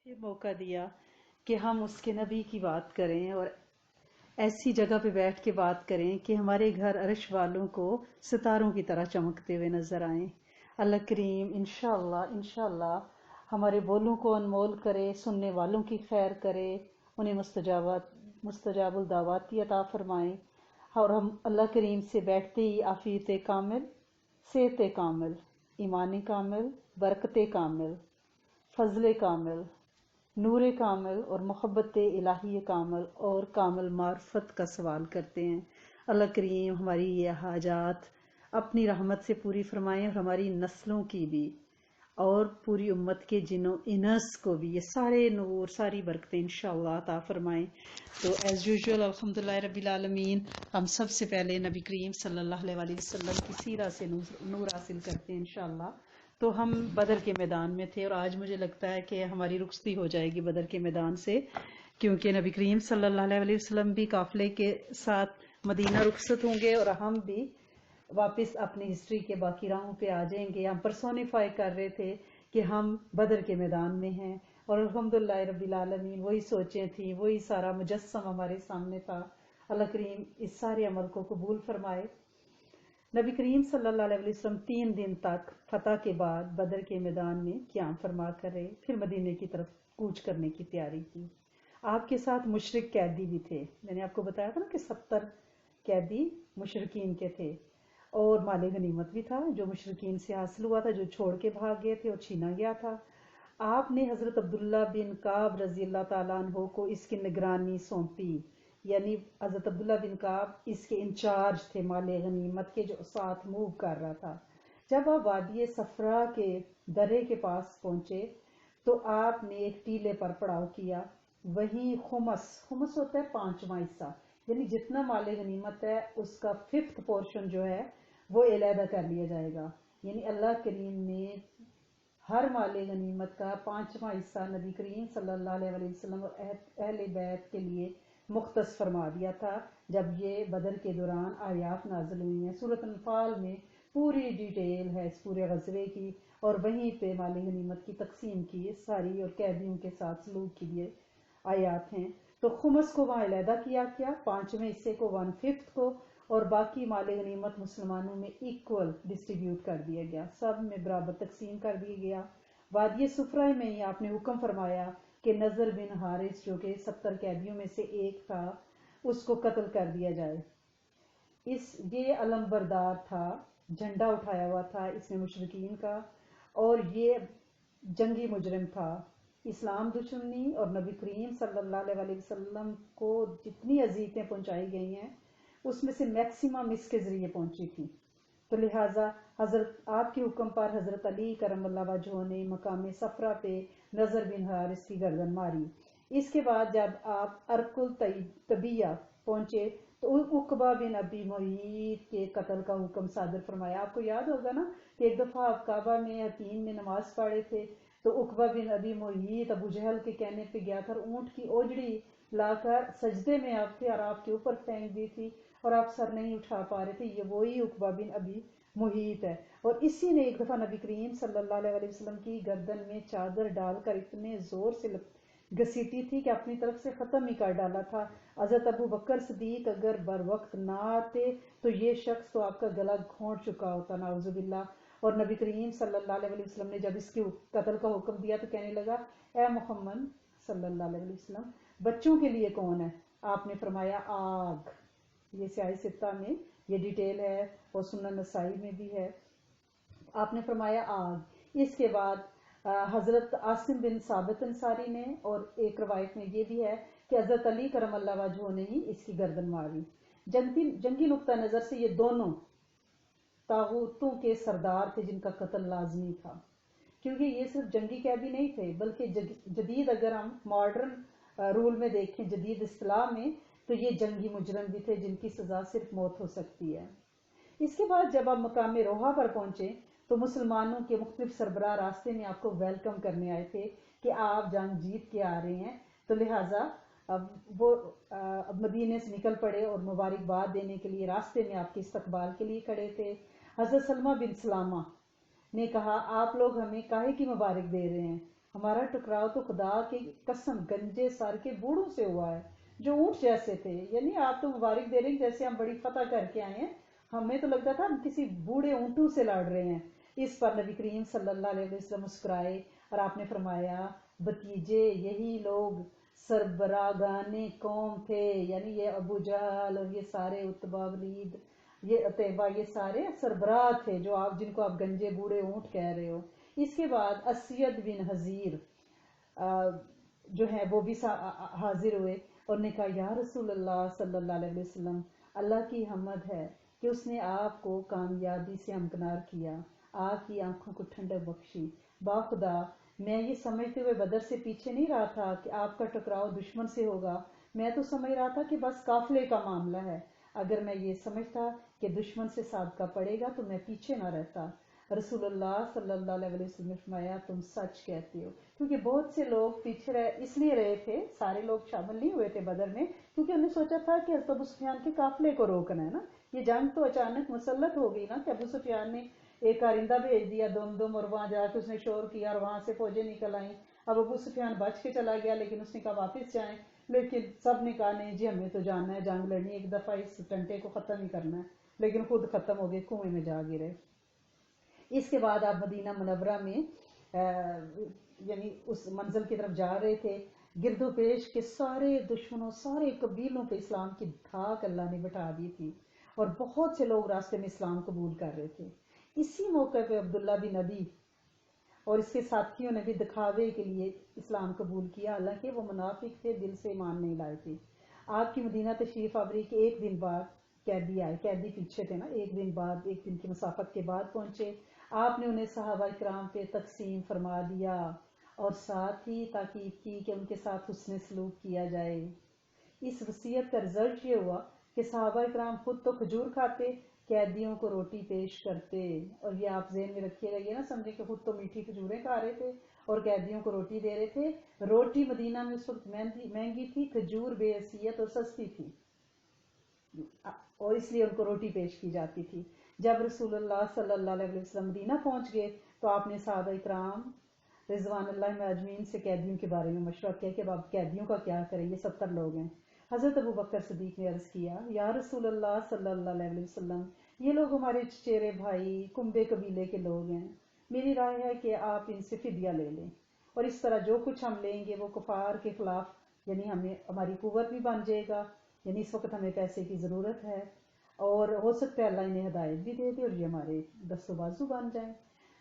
یہ موقع دیا کہ ہم اس کے نبی کی بات کریں اور ایسی جگہ پہ بیٹھ کے بات کریں کہ ہمارے گھر عرش والوں کو ستاروں کی طرح چمکتے ہوئے نظر آئیں۔ اللہ کریم انشاءاللہ ہمارے بولوں کو انمول کرے، سننے والوں کی خیر کرے، انہیں مستجاب الدعوات کی عطا فرمائیں، اور ہم اللہ کریم سے بیٹھتے ہی عافیت کامل، صحت کامل، ایمان کامل، برکت کامل، فضل کامل، نور کامل اور محبت الہی کامل اور کامل معرفت کا سوال کرتے ہیں۔ اللہ کریم ہماری یہ حاجات اپنی رحمت سے پوری فرمائیں، اور ہماری نسلوں کی بھی اور پوری امت کے جنوں انس کو بھی یہ سارے نور، ساری برکتیں انشاءاللہ عطا فرمائیں۔ تو ایز یوزول الحمدللہ رب العالمین، ہم سب سے پہلے نبی کریم صلی اللہ علیہ وسلم کی سیرت سے نور حاصل کرتے ہیں انشاءاللہ۔ تو ہم بدر کے میدان میں تھے، اور آج مجھے لگتا ہے کہ ہماری رخصتی ہو جائے گی بدر کے میدان سے، کیونکہ نبی کریم صلی اللہ علیہ وسلم بھی قافلے کے ساتھ مدینہ رخصت ہوں گے، اور ہم بھی واپس اپنی ہسٹری کے باقی راہوں پہ آ جائیں گے۔ ہم پرسونیفائی کر رہے تھے کہ ہم بدر کے میدان میں ہیں، اور الحمدللہ رب العالمین وہی سوچیں تھیں، وہی سارا مجسم ہمارے سامنے تھا۔ اللہ کریم اس سارے عمل کو قبول فرمائے۔ نبی کریم صلی اللہ علیہ وسلم 3 دن تک فتح کے بعد بدر کے میدان میں قیام فرما کر رہے، پھر مدینے کی طرف کوچ کرنے کی تیاری کی۔ آپ کے ساتھ مشرک قیدی بھی تھے، میں نے آپ کو بتایا تھا نا کہ 70 قیدی مشرکین کے تھے، اور مال غنیمت بھی تھا جو مشرکین سے حاصل ہوا تھا، جو چھوڑ کے بھاگ گئے تھے اور چھینا گیا تھا۔ آپ نے حضرت عبداللہ بن کعب رضی اللہ تعالیٰ عنہ کو اس کی نگرانی سونپی، یعنی حضرت عبداللہ بن کعب اس کے انچارج تھے مال غنیمت کے، جو ساتھ موو کر رہا تھا۔ جب آپ وادی صفرا کے درے کے پاس پہنچے تو آپ نے ایک ٹیلے پر پڑاؤ کیا، وہیں خمس ہوتا ہے 5واں حصہ، یعنی جتنا مال غنیمت ہے اس کا 5th پورشن جو ہے وہ علیحدہ کر لیا جائے گا۔ یعنی اللہ کریم نے ہر مال غنیمت کا 5واں حصہ نبی کریم صلی اللہ علیہ وسلم اور اہل بیت کے لیے مختص فرما دیا تھا، جب یہ بدر کے دوران آیات نازل ہوئی ہیں۔ سورۃ انفال میں پوری ڈیٹیل ہے اس پورے غزوے کی، اور وہیں پہ مال غنیمت کی تقسیم کی ساری، اور قیدیوں کے ساتھ سلوک کی لیے آیات ہیں۔ تو خمس کو وہاں علیحدہ کیا 5ویں حصے کو 1/5 کو، اور باقی مال غنیمت مسلمانوں میں ایکول ڈسٹریبیوٹ کر دیا گیا، سب میں برابر تقسیم کر دیا گیا۔ وادی صفرا میں ہی آپ نے حکم فرمایا کہ نضر بن حارث جو کہ 70 قیدیوں میں سے ایک تھا، اس کو قتل کر دیا جائے۔ یہ علم بردار تھا، جھنڈا اٹھایا ہوا تھا اس نے مشرکین کا، اور یہ جنگی مجرم تھا۔ اسلام دشمنی اور نبی کریم صلی اللہ علیہ وسلم کو جتنی اذیتیں پہنچائی گئی ہیں اس میں سے میکسیمم اس کے ذریعے پہنچی تھی۔ تو لہٰذا حضرت آپ کے حکم پر حضرت علی کرم اللہ وجہہ نے مقام صفرا پہ نضر بن حارث کی گردن ماری۔ اس کے بعد جب آپ ارک الطبیہ پہنچے تو عقبہ بن ابی معیط کے قتل کا حکم صادر فرمایا۔ آپ کو یاد ہوگا نا کہ ایک دفعہ آپ کعبہ میں حتیم میں نماز پڑھے تھے، تو عقبہ بن ابی معیط ابو جہل کے کہنے پہ گیا تھا، اور اونٹ کی اوجڑی لا کر سجدے میں آپ تھے اور آپ کے اوپر پھینک دی تھی، اور آپ سر نہیں اٹھا پا رہے تھے۔ یہ وہی عقبہ بن ابی معیط ہے، اور اسی نے ایک دفعہ نبی کریم صلی اللہ علیہ وسلم کی گردن میں چادر ڈال کر اتنے زور سے گھسیٹی تھی کہ اپنی طرف سے ختم ہی کر ڈالا تھا۔ حضرت ابو بکر صدیق اگر بر وقت نہ آتے تو یہ شخص تو آپ کا گلا گھونٹ چکا ہوتا، نعوذ باللہ۔ اور نبی کریم صلی اللہ علیہ وسلم نے جب اس کے قتل کا حکم دیا تو کہنے لگا، اے محمد صلی اللہ علیہ وسلم، بچوں کے لیے کون ہے؟ آپ نے فرمایا آگ۔ یہ سیاہ ستہ میں یہ ڈیٹیل ہے، اور سنن نسائی میں بھی ہے۔ آپ نے فرمایا آگ۔ اس کے بعد حضرت عاصم بن ثابت انصاری نے، اور ایک روایت میں یہ بھی ہے کہ حضرت علی کرم اللہ وجہہ نے ہی اس کی گردن ماری۔ جنگی نقطہ نظر سے یہ دونوں طاغوتوں کے سردار تھے جن کا قتل لازمی تھا، کیونکہ یہ صرف جنگی قیدی نہیں تھے بلکہ جدید، اگر ہم ماڈرن رول میں دیکھیں، جدید اصطلاح میں، تو یہ جنگی مجرم بھی تھے جن کی سزا صرف موت ہو سکتی ہے۔ اس کے بعد جب آپ مقام روحا پر پہنچے تو مسلمانوں کے مختلف سربراہ راستے میں آپ کو ویلکم کرنے آئے تھے کہ آپ جنگ جیت کے آ رہے ہیں، تو لہٰذا وہ مدینے سے نکل پڑے اور مبارکباد دینے کے لیے راستے میں آپ کے استقبال کے لیے کھڑے تھے۔ حضرت سلمہ بن سلامہ نے کہا، آپ لوگ ہمیں کاہے کی مبارک دے رہے ہیں؟ ہمارا ٹکراؤ تو خدا کی قسم گنجے سر کے بوڑھوں سے ہوا ہے جو اونٹ جیسے تھے. یعنی آپ تو مبارک دے رہے ہیں جیسے ہم بڑی فتح کر کے آئے ہیں. ہمیں تو لگتا تھا ہم کسی بوڑھے اونٹوں سے لڑ رہے ہیں. اس پر نبی کریم صلی اللہ علیہ وسلم مسکرائے اور آپ نے فرمایا بتیجے یہی لوگ سربراہان قوم تھے. یعنی یہ ابو جہل اور یہ سارے اتبا ولید یہ عتیبہ یہ سارے سربراہ تھے جو آپ جن کو آپ گنجے بوڑھے اونٹ کہہ رہے ہو. اس کے بعد اسید بن حضیر جو ہے وہ بھی حاضر ہوئے اور نے کہا یا رسول اللہ صلی اللہ علیہ وسلم اللہ کی حمد ہے کہ اس نے آپ کو کامیابی سے ہمکنار کیا, آپ کی آنکھوں کو ٹھنڈک بخشی. باخدا میں یہ سمجھتے ہوئے بدر سے پیچھے نہیں رہا تھا کہ آپ کا ٹکراؤ دشمن سے ہوگا. میں تو سمجھ رہا تھا کہ بس قافلے کا معاملہ ہے. اگر میں یہ سمجھتا کہ دشمن سے صادقہ پڑے گا تو میں پیچھے نہ رہتا. رسول اللہ صلی اللہ علیہ وسلم نے فرمایا تم سچ کہتے ہو. کیونکہ بہت سے لوگ پیچھے اس لیے رہے تھے, سارے لوگ شامل نہیں ہوئے تھے بدر میں, کیونکہ انہوں نے سوچا تھا کہ حضرت ابو سفیان کے قافلے کو روکنا ہے نا. یہ جنگ تو اچانک مسلط ہو گئی نا کہ ابو سفیان نے ایک کارندہ بھیج دیا دم اور وہاں جا کے اس نے شور کیا اور وہاں سے فوجیں نکل آئیں. اب ابو سفیان بچ کے چلا گیا لیکن اس نے کہا واپس جائیں, لیکن سب نے کہا نہیں جی ہمیں تو جانا ہے, جنگ لڑنی, ایک دفعہ اس ٹنٹے کو ختم ہی کرنا ہے. لیکن خود ختم ہو گئے, کنویں میں جا گرے. اس کے بعد آپ مدینہ منورہ میں یعنی اس منزل کی طرف جا رہے تھے. گرد و پیش کے سارے دشمنوں سارے قبیلوں پہ اسلام کی دھاک اللہ نے بٹھا دی تھی اور بہت سے لوگ راستے میں اسلام قبول کر رہے تھے. اسی موقع پہ عبداللہ بن ابی اور اس کے ساتھیوں نے بھی دکھاوے کے لیے اسلام قبول کیا, حالانکہ وہ منافق تھے, دل سے ایمان نہیں لائے تھے. آپ کی مدینہ تشریف آوری کے ایک دن بعد قیدی آئے, قیدی پیچھے تھے نا, ایک دن بعد, ایک دن کی مسافت کے بعد پہنچے. آپ نے انہیں صحابہ کرام پہ تقسیم فرما دیا اور ساتھ ہی تاکید کی کہ ان کے ساتھ حسن سلوک کیا جائے. اس وصیت کا رزلٹ یہ ہوا کہ صحابہ کرام خود تو کھجور کھاتے, قیدیوں کو روٹی پیش کرتے. اور یہ آپ ذہن میں رکھیے گا, یہ نہ سمجھے کہ خود تو میٹھی کھجوریں کھا رہے تھے اور قیدیوں کو روٹی دے رہے تھے. روٹی مدینہ میں اس وقت مہنگی تھی, کھجور بے حیثیت اور سستی تھی اور اس لیے ان کو روٹی پیش کی جاتی تھی. جب رسول اللہ صلی اللہ علیہ وسلم مدینہ پہنچ گئے تو آپ نے صحابہ کرام رضوان اللہ اجمعین سے قیدیوں کے بارے میں مشورہ کیا کہ اب قیدیوں کا کیا کریں, یہ 70 لوگ ہیں. حضرت ابو بکر صدیق نے عرض کیا یا رسول اللہ صلی اللہ علیہ وسلم یہ لوگ ہمارے چچیرے بھائی کنبے قبیلے کے لوگ ہیں, میری رائے ہے کہ آپ ان سے فدیہ لے لیں اور اس طرح جو کچھ ہم لیں گے وہ کفار کے خلاف یعنی ہماری قوت بھی بن جائے گا. یعنی اس وقت ہمیں پیسے کی ضرورت ہے اور ہو سکتا ہے اللہ انہیں ہدایت بھی دے دے اور یہ ہمارے دست و بازو بن جائیں.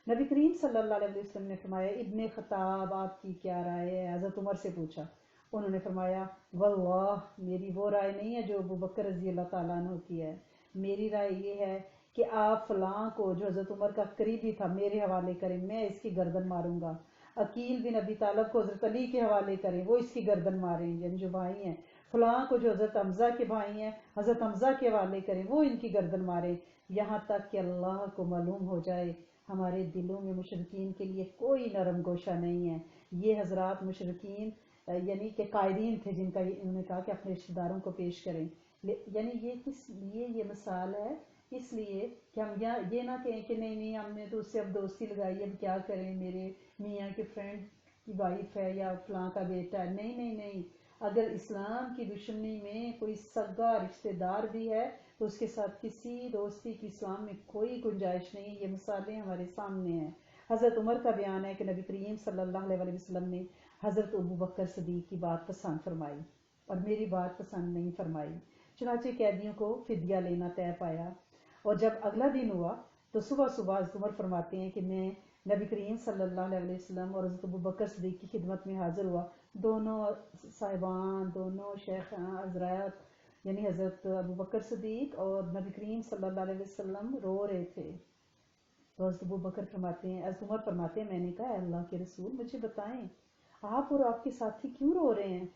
نبی کریم صلی اللہ علیہ وسلم نے فرمایا ابن خطاب آپ کی کیا رائے ہے؟ حضرت عمر سے پوچھا. انہوں نے فرمایا واللہ میری وہ رائے نہیں ہے جو ابو بکر رضی اللہ تعالیٰ عنہ کی ہے. میری رائے یہ ہے کہ آپ فلاں کو جو حضرت عمر کا قریبی تھا میرے حوالے کریں, میں اس کی گردن ماروں گا. عقیل بن ابی طالب کو حضرت علی کے حوالے کریں, وہ اس کی گردن ماریں, یعنی جو بھائی ہیں. فلاں کو جو حضرت حمزہ کے بھائی ہیں حضرت حمزہ کے حوالے کریں, وہ ان کی گردن ماریں, یہاں تک کہ اللہ کو معلوم ہو جائے ہمارے دلوں میں مشرکین کے لیے کوئی نرم گوشہ نہیں ہے. یہ حضرات مشرکین یعنی کہ قائدین تھے جن کا انہوں نے کہا کہ اپنے رشتہ داروں کو پیش کریں. یعنی یہ کس لیے یہ مثال ہے, اس لیے کہ ہم یہ نہ کہیں کہ نہیں ہم نے تو اس سے اب دوستی لگائی, اب کیا کریں, میرے میاں کے فرینڈ کی وائف ہے یا فلاں کا بیٹا ہے. نہیں, اگر اسلام کی دشمنی میں کوئی سگا رشتہ دار بھی ہے تو اس کے ساتھ کسی دوستی کی اسلام میں کوئی گنجائش نہیں. یہ مثالیں ہمارے سامنے ہیں. حضرت عمر کا بیان ہے کہ نبی کریم صلی اللہ علیہ وسلم نے حضرت ابو بکر صدیق کی بات پسند فرمائی اور میری بات پسند نہیں فرمائی. چنانچہ قیدیوں کو فدیہ لینا طے پایا اور جب اگلا دن ہوا تو صبح حضرت عمر فرماتے ہیں کہ میں نبی کریم صلی اللہ علیہ وسلم اور حضرت ابو بکر صدیق کی خدمت میں حاضر ہوا. دونوں صاحبان, دونوں شیخ حضرات یعنی حضرت ابو بکر صدیق اور نبی کریم صلی اللہ علیہ وسلم رو رہے تھے. تو حضرت ابو بکر فرماتے ہیں, حضرت عمر فرماتے ہیں میں نے کہا اللہ کے رسول مجھے بتائیں آپ اور آپ کے ساتھی کیوں رو رہے ہیں؟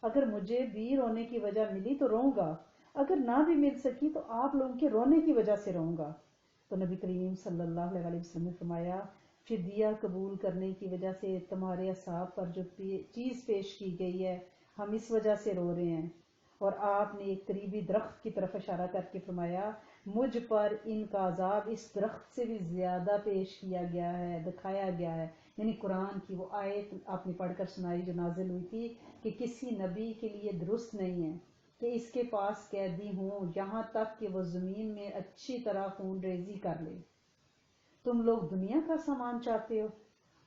اگر مجھے بھی رونے کی وجہ ملی تو روؤں گا, اگر نہ بھی مل سکی تو آپ لوگوں کے رونے کی وجہ سے روؤں گا. تو نبی کریم صلی اللہ علیہ وسلم نے فرمایا فدیہ قبول کرنے کی وجہ سے تمہارے اصحاب پر جو چیز پیش کی گئی ہے ہم اس وجہ سے رو رہے ہیں. اور آپ نے ایک قریبی درخت کی طرف اشارہ کر کے فرمایا مجھ پر ان کا عذاب اس درخت سے بھی زیادہ پیش کیا گیا ہے, دکھایا گیا ہے. یعنی قرآن کی وہ آیت آپ نے پڑھ کر سنائی جو نازل ہوئی تھی کہ کسی نبی کے لیے درست نہیں ہے کہ اس کے پاس قیدی ہوں یہاں تک کہ وہ زمین میں اچھی طرح خون ریزی کر لے۔ تم لوگ دنیا کا سامان چاہتے ہو،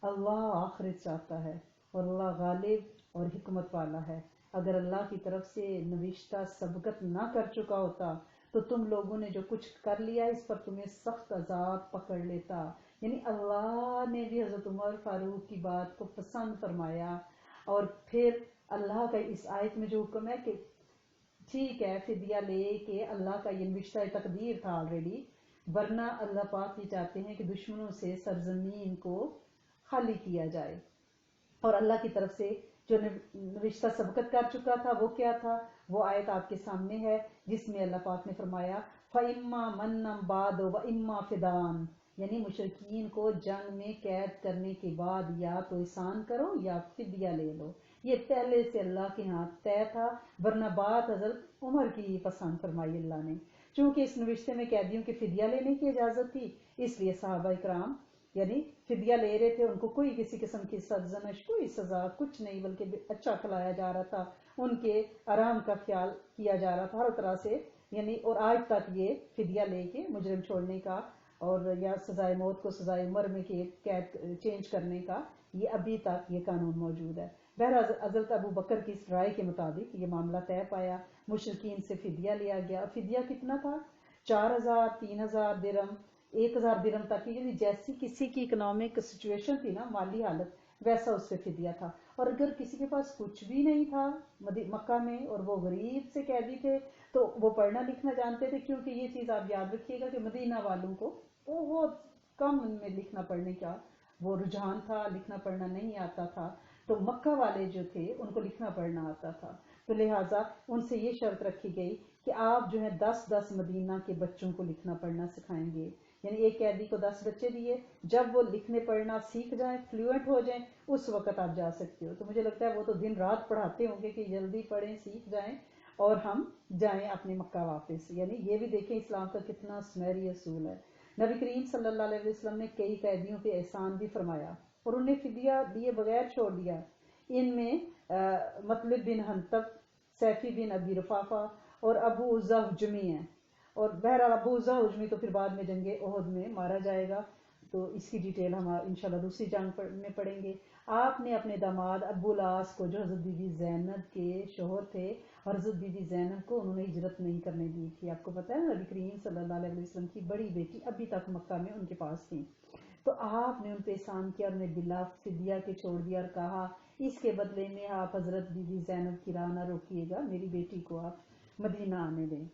اللہ آخرت چاہتا ہے اور اللہ غالب اور حکمت والا ہے۔ اگر اللہ کی طرف سے نوشتہ سبقت نہ کر چکا ہوتا تو تم لوگوں نے جو کچھ کر لیا اس پر تمہیں سخت عذاب پکڑ لیتا۔ یعنی اللہ نے بھی حضرت عمر فاروق کی بات کو پسند فرمایا، اور پھر اللہ کا اس آیت میں جو حکم ہے کہ ٹھیک ہے فدیہ لے کے، اللہ کا یہ نوشتہ تقدیر تھا آلریڈی، ورنہ اللہ پاک یہ چاہتے ہیں کہ دشمنوں سے سرزمین کو خالی کیا جائے۔ اور اللہ کی طرف سے جو نوشتہ سبقت کر چکا تھا وہ کیا تھا، وہ آیت آپ کے سامنے ہے جس میں اللہ پاک نے فرمایا فَإِمَّا مَنًّا بَعْدُ وَإِمَّا فِدَاءً، یعنی مشرکین کو جنگ میں قید کرنے کے بعد یا تو احسان کرو یا فدیہ لے لو۔ یہ پہلے سے اللہ کے ہاں طے تھا، ورنہ بات حضرت عمر کی پسند فرمائی اللہ نے۔ چونکہ اس نوشتے میں قیدیوں کے فدیہ لینے کی اجازت تھی، اس لیے صحابہ کرام یعنی فدیہ لے رہے تھے، ان کو کوئی کسی قسم کی سرزنش، کوئی سزا، کچھ نہیں، بلکہ اچھا کھلایا جا رہا تھا، ان کے آرام کا خیال کیا جا رہا تھا ہر طرح سے۔ یعنی اور آج تک یہ فدیہ لے کے مجرم چھوڑنے کا اور یا سزائے موت کو سزائے عمر میں قید چینج کرنے کا، یہ ابھی تک یہ قانون موجود ہے۔ بہرحال حضرت ابو بکر کی اس رائے کے مطابق یہ معاملہ طے پایا، مشرکین سے فدیہ لیا گیا۔ فدیہ کتنا تھا؟ 4000، 3000 درہم، 1000 درہم تک، یعنی جیسی کسی کی اکنامک سچویشن تھی نا، مالی حالت، ویسا اس پہ فدیہ تھا۔ اور اگر کسی کے پاس کچھ بھی نہیں تھا مکہ میں اور وہ غریب سے قیدی تھے تو وہ پڑھنا لکھنا جانتے تھے، کیونکہ یہ چیز آپ یاد رکھیے گا کہ مدینہ والوں کو بہت کم ان میں لکھنا پڑھنے کا وہ رجحان تھا، لکھنا پڑھنا نہیں آتا تھا، تو مکہ والے جو تھے ان کو لکھنا پڑھنا آتا تھا، تو لہٰذا ان سے یہ شرط رکھی گئی کہ آپ جو ہے 10 مدینہ کے بچوں کو لکھنا پڑھنا سکھائیں گے۔ یعنی ایک قیدی کو 10 بچے دیے، جب وہ لکھنے پڑھنا سیکھ جائیں، فلوئنٹ ہو جائیں، اس وقت آپ جا سکتے ہو۔ تو مجھے لگتا ہے وہ تو دن رات پڑھاتے ہوں گے کہ جلدی پڑھیں، سیکھ جائیں اور ہم جائیں اپنے مکہ واپس۔ یعنی یہ بھی دیکھیں اسلام کا کتنا سنہری اصول ہے۔ نبی کریم صلی اللہ علیہ وسلم نے کئی قیدیوں پہ احسان بھی فرمایا اور انہیں فدیہ دیے بغیر چھوڑ دیا۔ ان میں مطلب بن حنطب، سیفی بن ابی رفافہ اور ابو عزہ حجمی ہیں، اور بہرحال ابو عزہ حجمی تو پھر بعد میں جنگ احد میں مارا جائے گا، تو اس کی ڈیٹیل ہم انشاءاللہ دوسری جنگ میں پڑھیں گے۔ آپ نے اپنے داماد ابو العاص کو، جو حضرت بی بی زینب کے شوہر تھے، اور حضرت بی بی زینب کو انہوں نے ہجرت نہیں کرنے دی تھی۔ آپ کو پتہ ہے نبی کریم صلی اللہ علیہ وسلم کی بڑی بیٹی ابھی تک مکہ میں ان کے پاس تھی، تو آپ نے ان پہ احسان کیا اور انہیں بلا فدیہ کے چھوڑ دیا اور کہا اس کے بدلے میں آپ حضرت بی بی زینب کی راہ نہ روکیے گا، میری بیٹی کو آپ مدینہ آنے دیں۔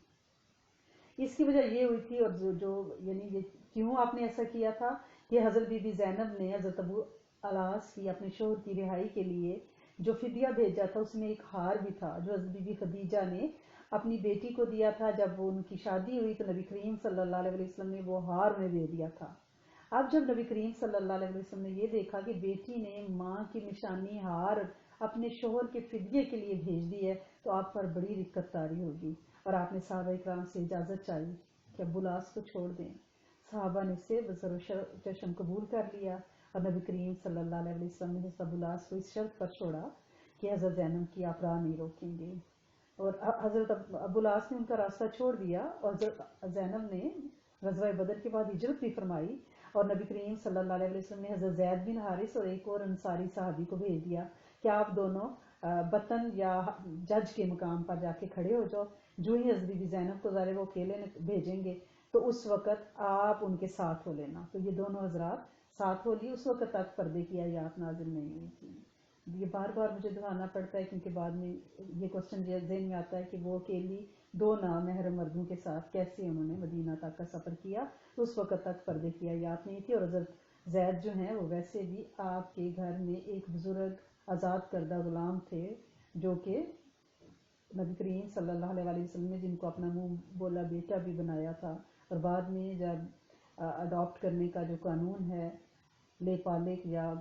اس کی وجہ یہ ہوئی تھی، اور جو یعنی یہ کیوں آپ نے ایسا کیا تھا کہ حضرت بی بی زینب نے حضرت ابو العاص کی اپنے شوہر کی رہائی کے لیے جو فدیہ بھیجا تھا اس میں ایک ہار بھی تھا جو حضرت بی بی خدیجہ نے اپنی بیٹی کو دیا تھا۔ جب وہ ان کی شادی ہوئی تو نبی کریم صلی اللہ علیہ وسلم نے وہ ہار انہیں دے دیا تھا۔ اب جب نبی کریم صلی اللہ علیہ وسلم نے یہ دیکھا کہ بیٹی نے ماں کی نشانی ہار اپنے شوہر کے فدیے کے لیے بھیج دی ہے تو آپ پر بڑی رقت طاری ہوگی، اور آپ نے صحابہ اکرام سے اجازت چاہی کہ ابو العاص کو چھوڑ دیں۔ صحابہ نے اسے بسر و چشم قبول کر لیا، اور نبی کریم صلی اللہ علیہ وسلم نے حضرت ابو العاص کو اس شرط پر چھوڑا کہ حضرت زینب کی آپ راہ نہیں روکیں گے، اور حضرت ابو العاص نے ان کا راستہ چھوڑ دیا، اور حضرت زینب نے غزوہ بدر کے بعد ہجرت بھی فرمائی، اور نبی کریم صلی اللہ علیہ وسلم نے حضرت زید بن حارث اور ایک اور انصاری صحابی کو بھیج دیا کہ آپ دونوں بطن یا جج کے مقام پر جا کے کھڑے ہو جاؤ، جو ہی حضرت بی بی زینب کو ظاہر وہ اکیلے بھیجیں گے تو اس وقت آپ ان کے ساتھ ہو لینا۔ تو یہ دونوں حضرات ساتھ ہو لی، اس وقت تک پردے کی آیات نازل نہیں ہوئی تھی۔ یہ بار بار مجھے دہرانا پڑتا ہے کیونکہ بعد میں یہ کوسچن ذہن میں آتا ہے کہ وہ اکیلی 2 نامحرم مردوں کے ساتھ کیسے انہوں نے مدینہ تک کا سفر کیا، تو اس وقت تک پردے کی آیات نہیں تھی۔ اور حضرت زید جو ہیں وہ ویسے بھی آپ کے گھر میں ایک بزرگ آزاد کردہ غلام تھے، جو کہ نبی کریم صلی اللہ علیہ وسلم نے جن کو اپنا منہ بولا بیٹا بھی بنایا تھا، اور بعد میں جب اڈاپٹ کرنے کا جو قانون ہے، لے پالے یا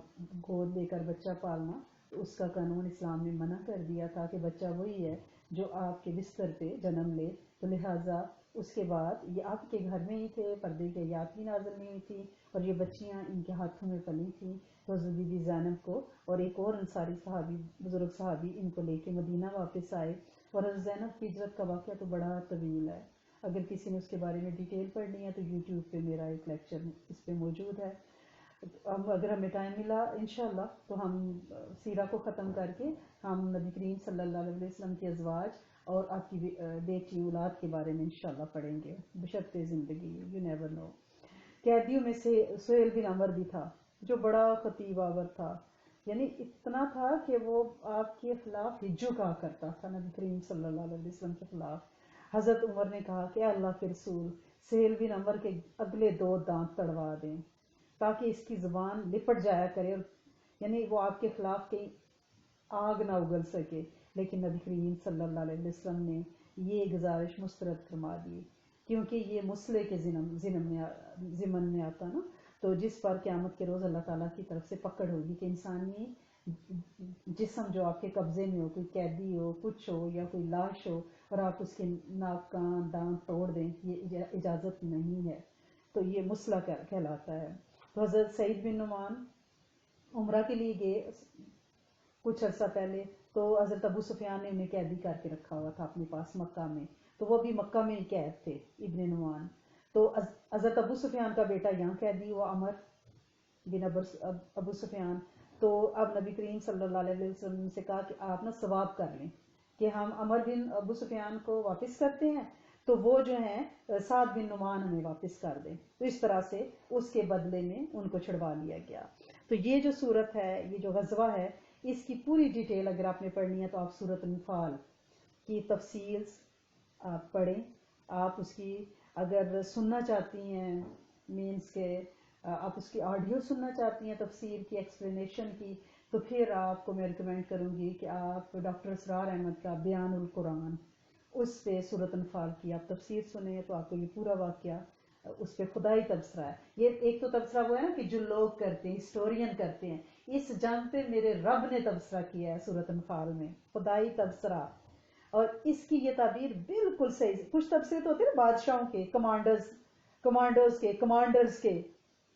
گود لے کر بچہ پالنا، تو اس کا قانون اسلام نے منع کر دیا تھا کہ بچہ وہی ہے جو آپ کے بستر پہ جنم لے، تو لہٰذا اس کے بعد یہ آپ کے گھر میں ہی تھے، پردے کی آیات بھی نازل نہیں ہوئی تھی، اور یہ بچیاں ان کے ہاتھوں میں پلی تھیں، تو حضرت بی بی زینب کو اور ایک اور انصاری صحابی، بزرگ صحابی، ان کو لے کے مدینہ واپس آئے. اور حضرت زینب کی ہجرت کا واقعہ تو بڑا طویل ہے، اگر کسی نے اس کے بارے میں ڈیٹیل پڑھنی ہے تو یوٹیوب پہ میرا ایک لیکچر اس پہ موجود ہے. اگر ہمیں ٹائم ملا انشاءاللہ تو ہم سیرہ کو ختم کر کے ہم نبی کریم صلی اللہ علیہ وسلم کے ازواج اور آپ کی بیٹی اولاد کے بارے میں انشاءاللہ پڑھیں گے بشرط زندگی. You never know. قیدیوں میں سے سہیل بن عمر بھی تھا جو بڑا خطیب آور تھا، یعنی اتنا تھا کہ وہ آپ کے خلاف ہجو کہا کرتا تھا، نبی کریم صلی اللہ علیہ وسلم کے خلاف. حضرت عمر نے کہا کہ اللہ کے رسول سہیل بن عمر کے اگلے 2 دانت تڑوا دیں تاکہ اس کی زبان لپٹ جایا کرے، اور یعنی وہ آپ کے خلاف کہیں آگ نہ اگل سکے. لیکن نبی کریم صلی اللہ علیہ وسلم نے یہ گزارش مسترد فرما دی، کیونکہ یہ مسئلے کے ضمن میں آتا نا، تو جس پر قیامت کے روز اللہ تعالیٰ کی طرف سے پکڑ ہوگی کہ انسانی جسم جو آپ کے قبضے میں ہو، کوئی قیدی ہو، کچھ ہو، یا کوئی لاش ہو، اور آپ اس کے ناک کان دانت توڑ دیں، یہ اجازت نہیں ہے. تو یہ مسئلہ کہلاتا ہے. تو حضرت سعید بن نعمان عمرہ کے لیے گئے کچھ عرصہ پہلے، تو حضرت ابو سفیان نے انہیں قیدی کر کے رکھا ہوا تھا اپنے پاس مکہ میں، تو وہ بھی مکہ میں ہی قید تھے ابن نعمان. تو حضرت ابو سفیان کا بیٹا یہاں قیدی ہوا، عمر بن ابو سفیان. تو اب نبی کریم صلی اللہ علیہ وسلم سے کہا کہ آپ نا ثواب کر لیں کہ ہم عمر بن ابو سفیان کو واپس کرتے ہیں، تو وہ جو ہیں سعد بن نعمان ہمیں واپس کر دیں. تو اس طرح سے اس کے بدلے میں ان کو چھڑوا لیا گیا. تو یہ جو صورت ہے، یہ جو غزوہ ہے، اس کی پوری ڈیٹیل اگر آپ نے پڑھنی ہے تو آپ سورۃ الانفال کی تفصیل آپ پڑھیں. آپ اس کی اگر سننا چاہتی ہیں، مینس کے آپ اس کی آڈیو سننا چاہتی ہیں تفسیر کی، ایکسپلینیشن کی، تو پھر آپ کو میں ریکمینڈ کروں گی کہ آپ ڈاکٹر اسرار احمد کا بیان القرآن، اس پہ سورۃ انفال کی آپ تفسیر سنیں تو آپ کو یہ پورا واقعہ اس پہ خدائی تبصرہ ہے. یہ ایک تو تبصرہ وہ ہے نا کہ جو لوگ کرتے ہیں، ہسٹورین کرتے ہیں، اس جنگ پہ میرے رب نے تبصرہ کیا ہے سورۃ انفال میں، خدائی تبصرہ. اور اس کی یہ تعبیر بالکل صحیح. کچھ تبصرے تو ہوتے ہیں نا بادشاہوں کے، کمانڈرز کے،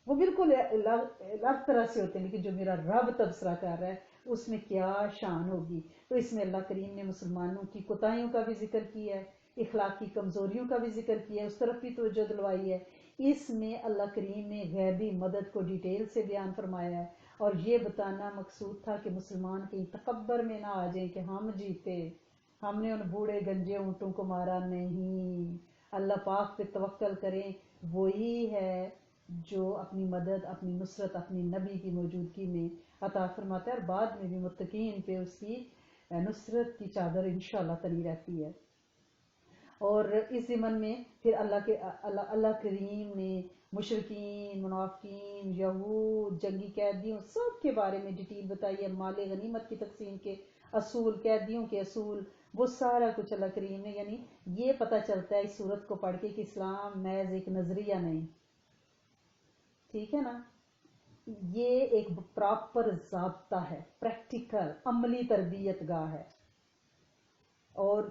وہ بالکل الگ طرح سے ہوتے ہیں، لیکن جو میرا رب تبصرہ کر رہا ہے اس میں کیا شان ہوگی. تو اس میں اللہ کریم نے مسلمانوں کی کوتاہیوں کا بھی ذکر کیا ہے، اخلاقی کمزوریوں کا بھی ذکر کیا ہے، اس طرف بھی توجہ دلوائی ہے. اس میں اللہ کریم نے غیبی مدد کو ڈیٹیل سے بیان فرمایا ہے، اور یہ بتانا مقصود تھا کہ مسلمان کہیں تکبر میں نہ آ جائیں کہ ہم جیتے، ہم نے ان بوڑھے گنجے اونٹوں کو مارا نہیں. اللہ پاک پہ توکل کریں، وہی ہے جو اپنی مدد، اپنی نصرت اپنی نبی کی موجودگی میں عطا فرماتا ہے، اور بعد میں بھی متقین پہ اس کی نصرت کی چادر انشاءاللہ تنی رہتی ہے. اور اس ضمن میں پھر اللہ کریم نے مشرکین، منافقین، یہود، جنگی قیدیوں سب کے بارے میں ڈیٹیل بتائی ہے، مال غنیمت کی تقسیم کے اصول، قیدیوں کے اصول، وہ سارا کچھ اللہ کریم نے، یعنی یہ پتہ چلتا ہے اس صورت کو پڑھ کے کہ اسلام محض ایک نظریہ نہیں، ٹھیک ہے نا، یہ ایک پراپر ضابطہ ہے، پریکٹیکل عملی تربیت گاہ ہے. اور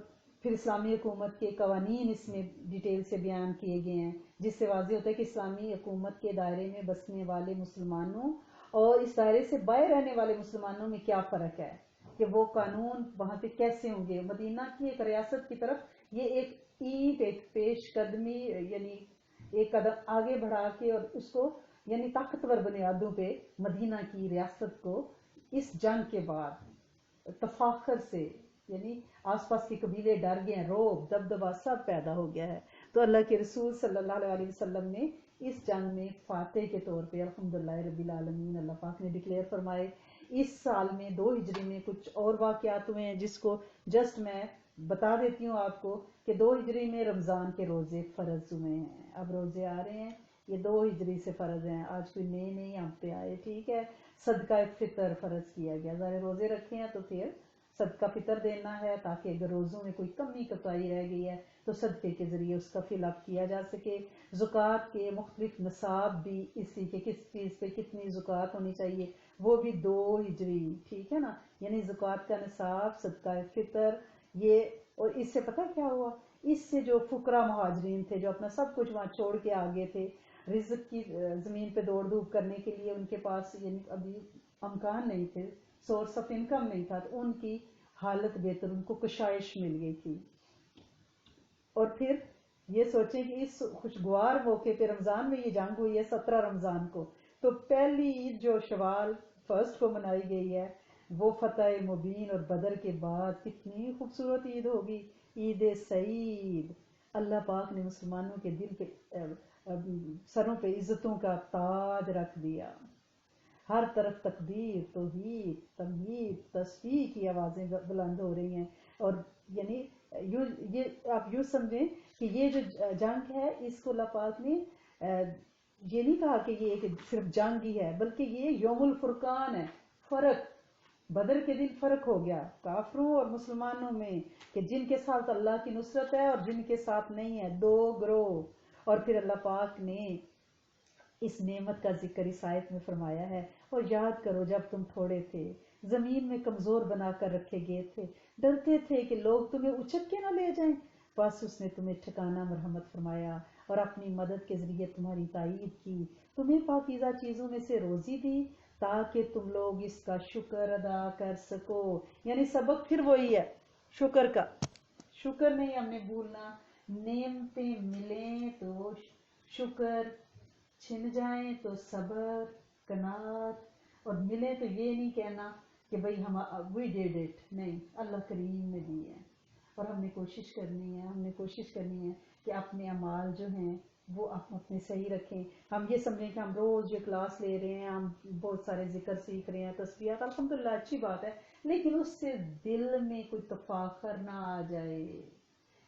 پھر اسلامی حکومت کے قوانین اس میں ڈیٹیل سے بیان کیے گئے ہیں، جس سے واضح ہوتا ہے کہ اسلامی حکومت کے دائرے میں بسنے والے مسلمانوں اور اس دائرے سے باہر رہنے والے مسلمانوں میں کیا فرق ہے، کہ وہ قانون وہاں پہ کیسے ہوں گے. مدینہ کی ایک ریاست کی طرف یہ ایک اینٹ، ایک پیش قدمی، یعنی ایک قدم آگے بڑھا کے، اور اس کو یعنی طاقتور بنیادوں پہ مدینہ کی ریاست کو اس جنگ کے بعد تفاخر سے، یعنی آس پاس کے قبیلے ڈر گئے ہیں، روب دبدبا سب پیدا ہو گیا ہے. تو اللہ کے رسول صلی اللہ علیہ وسلم نے اس جنگ میں فاتح کے طور پہ الحمدللہ رب العالمین اللہ پاک نے ڈکلیئر فرمائے. اس سال میں 2 ہجری میں کچھ اور واقعات ہوئے ہیں جس کو جسٹ میں بتا دیتی ہوں آپ کو، کہ 2 ہجری میں رمضان کے روزے فرض ہوئے ہیں. اب روزے آ رہے ہیں، یہ 2 ہجری سے فرض ہیں، آج کوئی نئے نہیں ہم پہ آئے، ٹھیک ہے. صدقہ فطر فرض کیا گیا، ظاہر روزے رکھے ہیں تو پھر صدقہ فطر دینا ہے، تاکہ اگر روزوں میں کوئی کمی کوتاہی رہ گئی ہے تو صدقے کے ذریعے اس کا فل اپ کیا جا سکے. زکوٰۃ کے مختلف نصاب بھی اسی کے کس چیز پہ کتنی زکوٰۃ ہونی چاہیے وہ بھی 2 ہجری، ٹھیک ہے نا، یعنی زکوٰۃ کا نصاب، صدقہ فطر، یہ. اور اس سے پتہ کیا ہوا، اس سے جو فقراء مہاجرین تھے جو اپنا سب کچھ وہاں چھوڑ کے آگے تھے رزق کی زمین پہ دوڑ دھوپ کرنے کے لیے، ان کے پاس یعنی ابھی امکان نہیں تھے، سورس آف انکم نہیں تھا، تو ان کی حالت بہتر، ان کو کشائش مل گئی تھی۔ اور پھر یہ سوچیں کہ اس خوشگوار موقع پہ رمضان میں یہ جنگ ہوئی ہے 17 رمضان کو، تو پہلی عید جو شوال فرسٹ کو منائی گئی ہے وہ فتح مبین اور بدر کے بعد کتنی خوبصورت عید ہوگی، عید سعید۔ اللہ پاک نے مسلمانوں کے دل پہ سروں پہ عزتوں کا تاج رکھ دیا، ہر طرف تقدیر، توحید، تمجید، تسبیح کی آوازیں بلند ہو رہی ہیں۔ اور یعنی یہ آپ یوں سمجھیں کہ یہ جو جنگ ہے اس کو اللہ پاک نے یہ نہیں کہا کہ یہ ایک صرف جنگ ہی ہے، بلکہ یہ یوم الفرقان ہے، فرق، بدر کے دن فرق ہو گیا کافروں اور مسلمانوں میں، کہ جن کے ساتھ اللہ کی نصرت ہے اور جن کے ساتھ نہیں ہے، دو گروہ۔ اور پھر اللہ پاک نے اس نعمت کا ذکر اس آیت میں فرمایا ہے، اور یاد کرو جب تم تھوڑے تھے، زمین میں کمزور بنا کر رکھے گئے تھے، ڈرتے تھے کہ لوگ تمہیں اچک کے نہ لے جائیں، بس اس نے تمہیں ٹھکانہ مرحمت فرمایا اور اپنی مدد کے ذریعے تمہاری تائید کی، تمہیں پاکیزہ چیزوں میں سے روزی دی تاکہ تم لوگ اس کا شکر ادا کر سکو۔ یعنی سبق پھر وہی ہے، شکر کا، شکر نہیں ہم نے بھولنا، نعمتیں ملیں تو شکر، چھن جائیں تو صبر، قناعت، اور ملے تو یہ نہیں کہنا کہ بھئی ہم وی ڈیڈ اٹ، نہیں، اللہ کریم نے دی ہے، اور ہم نے کوشش کرنی ہے کہ اپنے اعمال جو ہیں وہ اپنے صحیح رکھیں۔ ہم یہ سمجھیں کہ ہم روز یہ کلاس لے رہے ہیں، ہم بہت سارے ذکر سیکھ رہے ہیں، تسبیحات، الحمدللہ اچھی بات ہے، لیکن اس سے دل میں کوئی تفاخر نہ آ جائے۔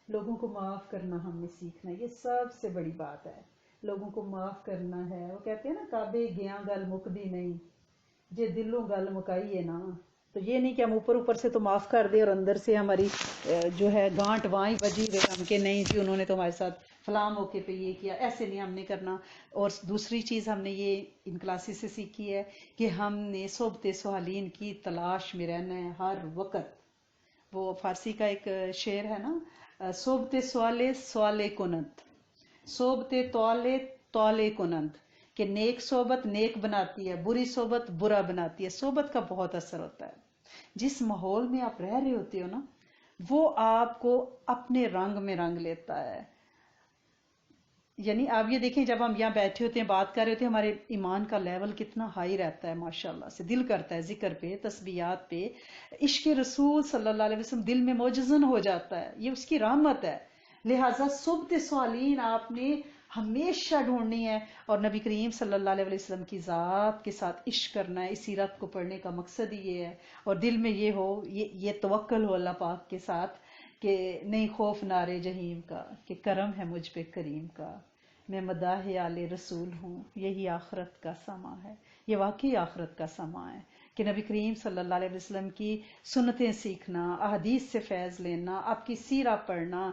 لوگوں کو معاف کرنا ہم نے سیکھنا ہے، یہ سب سے بڑی بات ہے، لوگوں کو معاف کرنا ہے۔ وہ کہتے ہیں نا کعبے گیاں گل مکدی نہیں، جے دلوں گل مکائی ہے نا، تو یہ نہیں کہ ہم اوپر سے تو معاف کر دیں اور اندر سے ہماری جو ہے گانٹ وائیں بجی ہوئے ہم کہ نہیں جی انہوں نے تو ہمارے ساتھ فلاں موقع پہ یہ کیا، ایسے نہیں ہم نے کرنا۔ اور دوسری چیز ہم نے یہ ان کلاسز سے سیکھی ہے کہ ہم نے صحبت صالحین کی تلاش میں رہنا ہے ہر وقت۔ وہ فارسی کا ایک شعر ہے نا، صحبت صالح صالح کنند، صحبت طالع طالع کنند، کہ نیک صحبت نیک بناتی ہے، بری صحبت برا بناتی ہے۔ صحبت کا بہت اثر ہوتا ہے، جس ماحول میں آپ رہ رہے ہوتے ہو نا وہ آپ کو اپنے رنگ میں رنگ لیتا ہے۔ یعنی آپ یہ دیکھیں جب ہم یہاں بیٹھے ہوتے ہیں بات کر رہے ہوتے ہیں، ہمارے ایمان کا لیول کتنا ہائی رہتا ہے، ماشاءاللہ سے دل کرتا ہے ذکر پہ، تسبیحات پہ، عشق رسول صلی اللہ علیہ وسلم دل میں موجزن ہو جاتا ہے، یہ اس کی رحمت ہے۔ لہٰذا صحبت صالحین آپ نے ہمیشہ ڈھونڈنی ہے، اور نبی کریم صلی اللہ علیہ وسلم کی ذات کے ساتھ عشق کرنا ہے۔ اس سیرت کو پڑھنے کا مقصد ہی یہ ہے، اور دل میں یہ ہو، یہ توکل ہو اللہ پاک کے ساتھ کہ نہیں خوف نارے جہیم کا، کہ کرم ہے مجھ پہ کریم کا، میں مداح آل رسول ہوں، یہی آخرت کا سما ہے۔ یہ واقعی آخرت کا سما ہے کہ نبی کریم صلی اللہ علیہ وسلم کی سنتیں سیکھنا، احادیث سے فیض لینا، آپ کی سیرہ پڑھنا،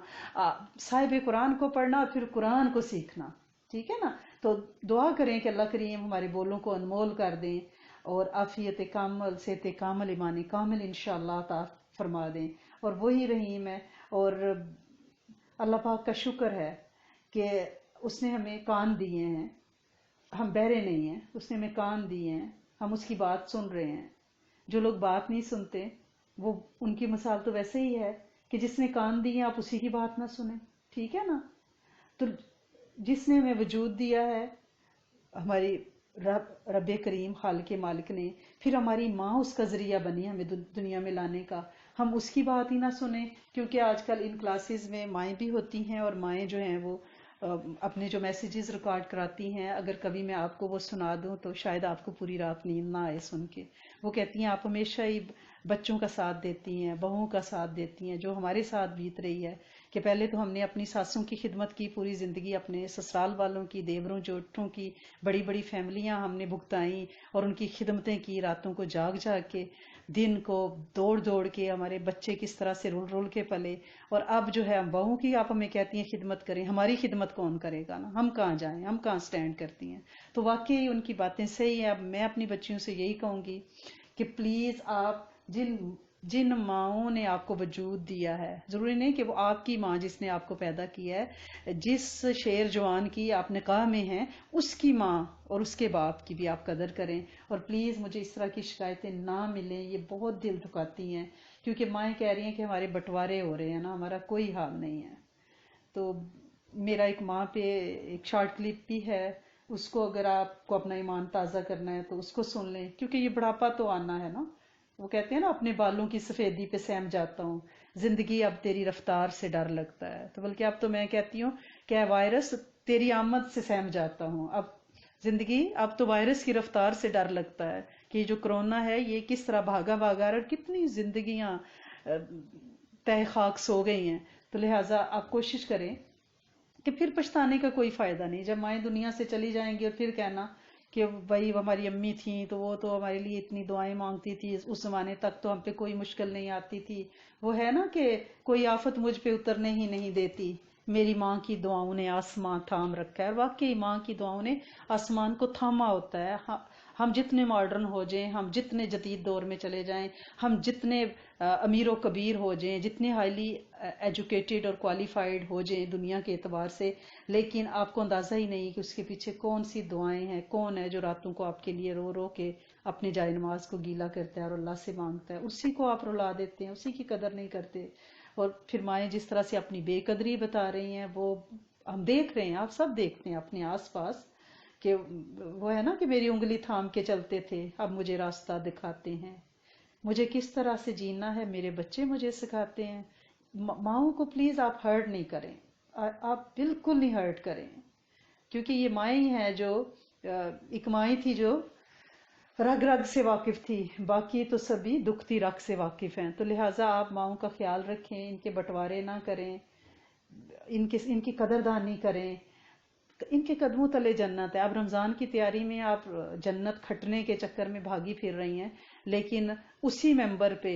صاحب قرآن کو پڑھنا اور پھر قرآن کو سیکھنا، ٹھیک ہے نا؟ تو دعا کریں کہ اللہ کریم ہمارے بولوں کو انمول کر دیں اور عافیت کامل، صحت کامل، ایمان کامل انشاءاللہ عطا فرما دیں، اور وہی رحیم ہے۔ اور اللہ پاک کا شکر ہے کہ اس نے ہمیں کان دیے ہیں، ہم بہرے نہیں ہیں، اس نے ہمیں کان دیے ہیں، ہم اس کی بات سن رہے ہیں۔ جو لوگ بات نہیں سنتے وہ ان کی مثال تو ویسے ہی ہے کہ جس نے کان دیے آپ اسی کی بات نہ سنیں، ٹھیک ہے نا؟ تو جس نے ہمیں وجود دیا ہے، ہماری رب کریم خالق مالک نے، پھر ہماری ماں اس کا ذریعہ بنی ہمیں دنیا میں لانے کا، ہم اس کی بات ہی نہ سنیں۔ کیونکہ آج کل ان کلاسز میں مائیں بھی ہوتی ہیں، اور مائیں جو ہیں وہ اپنے جو میسیجز ریکارڈ کراتی ہیں، اگر کبھی میں آپ کو وہ سنا دوں تو شاید آپ کو پوری رات نیند نہ آئے سن کے۔ وہ کہتی ہیں آپ ہمیشہ ہی بچوں کا ساتھ دیتی ہیں، بہوؤں کا ساتھ دیتی ہیں، جو ہمارے ساتھ بیت رہی ہے کہ پہلے تو ہم نے اپنی ساسوں کی خدمت کی پوری زندگی، اپنے سسرال والوں کی، دیوروں جوٹھوں کی، بڑی بڑی فیملیاں ہم نے بھگتائیں اور ان کی خدمتیں کی، راتوں کو جاگ جاگ کے، دن کو دوڑ دوڑ کے، ہمارے بچے کس طرح سے رول رول کے پلے، اور اب جو ہے ہم بہووں کی آپ ہمیں کہتی ہیں خدمت کریں، ہماری خدمت کون کرے گا نا؟ ہم کہاں جائیں، ہم کہاں سٹینڈ کرتی ہیں؟ تو واقعی ان کی باتیں صحیح ہیں۔ اب میں اپنی بچیوں سے یہی کہوں گی کہ پلیز آپ جن جن ماؤں نے آپ کو وجود دیا ہے، ضروری نہیں کہ وہ آپ کی ماں جس نے آپ کو پیدا کیا ہے، جس شیر جوان کی آپ نکاح میں ہیں اس کی ماں اور اس کے باپ کی بھی آپ قدر کریں. اور پلیز مجھے اس طرح کی شکایتیں نہ ملیں، یہ بہت دل دکھاتی ہیں، کیونکہ مائیں کہہ رہی ہیں کہ ہمارے بٹوارے ہو رہے ہیں نا، ہمارا کوئی حال نہیں ہے. تو میرا ایک ماں پہ ایک شارٹ کلپ بھی ہے، اس کو اگر آپ کو اپنا ایمان تازہ کرنا ہے تو اس کو سن لیں، کیونکہ یہ بڑھاپا تو آنا ہے نا. وہ کہتے ہیں نا اپنے بالوں کی سفیدی پہ سہم جاتا ہوں، زندگی اب تیری رفتار سے ڈر لگتا ہے. تو بلکہ اب تو میں کہتی ہوں کہ اے وائرس تیری آمد سے سہم جاتا ہوں. اب زندگی، اب تو وائرس کی رفتار سے ڈر لگتا ہے کہ یہ جو کرونا ہے یہ کس طرح بھاگا بھاگا اور کتنی زندگیاں تہ خاک سو گئی ہیں. تو لہٰذا آپ کوشش کریں کہ پھر پچھتانے کا کوئی فائدہ نہیں. جب مائیں دنیا سے چلی جائیں گی اور پھر کہنا کہ بھائی ہماری امی تھیں تو وہ تو ہمارے لیے اتنی دعائیں مانگتی تھی، اس زمانے تک تو ہم پہ کوئی مشکل نہیں آتی تھی. وہ ہے نا کہ کوئی آفت مجھ پہ اترنے ہی نہیں دیتی، میری ماں کی دعاؤں نے آسمان تھام رکھا ہے. اور واقعی ماں کی دعاؤں نے آسمان کو تھاما ہوتا ہے. ہم جتنے ماڈرن ہو جائیں، ہم جتنے جدید دور میں چلے جائیں، ہم جتنے امیر و کبیر ہو جائیں، جتنے ہائیلی ایجوکیٹڈ اور کوالیفائڈ ہو جائیں دنیا کے اعتبار سے، لیکن آپ کو اندازہ ہی نہیں کہ اس کے پیچھے کون سی دعائیں ہیں، کون ہے جو راتوں کو آپ کے لیے رو رو کے اپنے جائے نماز کو گیلا کرتا ہے اور اللہ سے مانگتا ہے. اسی کو آپ رلا دیتے ہیں، اسی کی قدر نہیں کرتے. اور پھر مائیں جس طرح سے اپنی بے قدری بتا رہی ہیں، وہ ہم دیکھ رہے ہیں، آپ سب دیکھتے ہیں اپنے آس پاس کہ وہ ہے نا کہ میری انگلی تھام کے چلتے تھے، اب مجھے راستہ دکھاتے ہیں. مجھے کس طرح سے جینا ہے میرے بچے مجھے سکھاتے ہیں. ماؤں کو پلیز آپ ہرٹ نہیں کریں، آپ بالکل نہیں ہرٹ کریں، کیونکہ یہ مائیں ہیں جو ایک مائیں تھی جو رگ رگ سے واقف تھی، باقی تو سبھی دکھتی رگ سے واقف ہیں. تو لہٰذا آپ ماؤں کا خیال رکھیں، ان کے بٹوارے نہ کریں، ان کی قدردانی کریں. ان کے قدموں تلے جنت ہے. اب رمضان کی تیاری میں آپ جنت کھٹنے کے چکر میں بھاگی پھر رہی ہیں، لیکن اسی ممبر پہ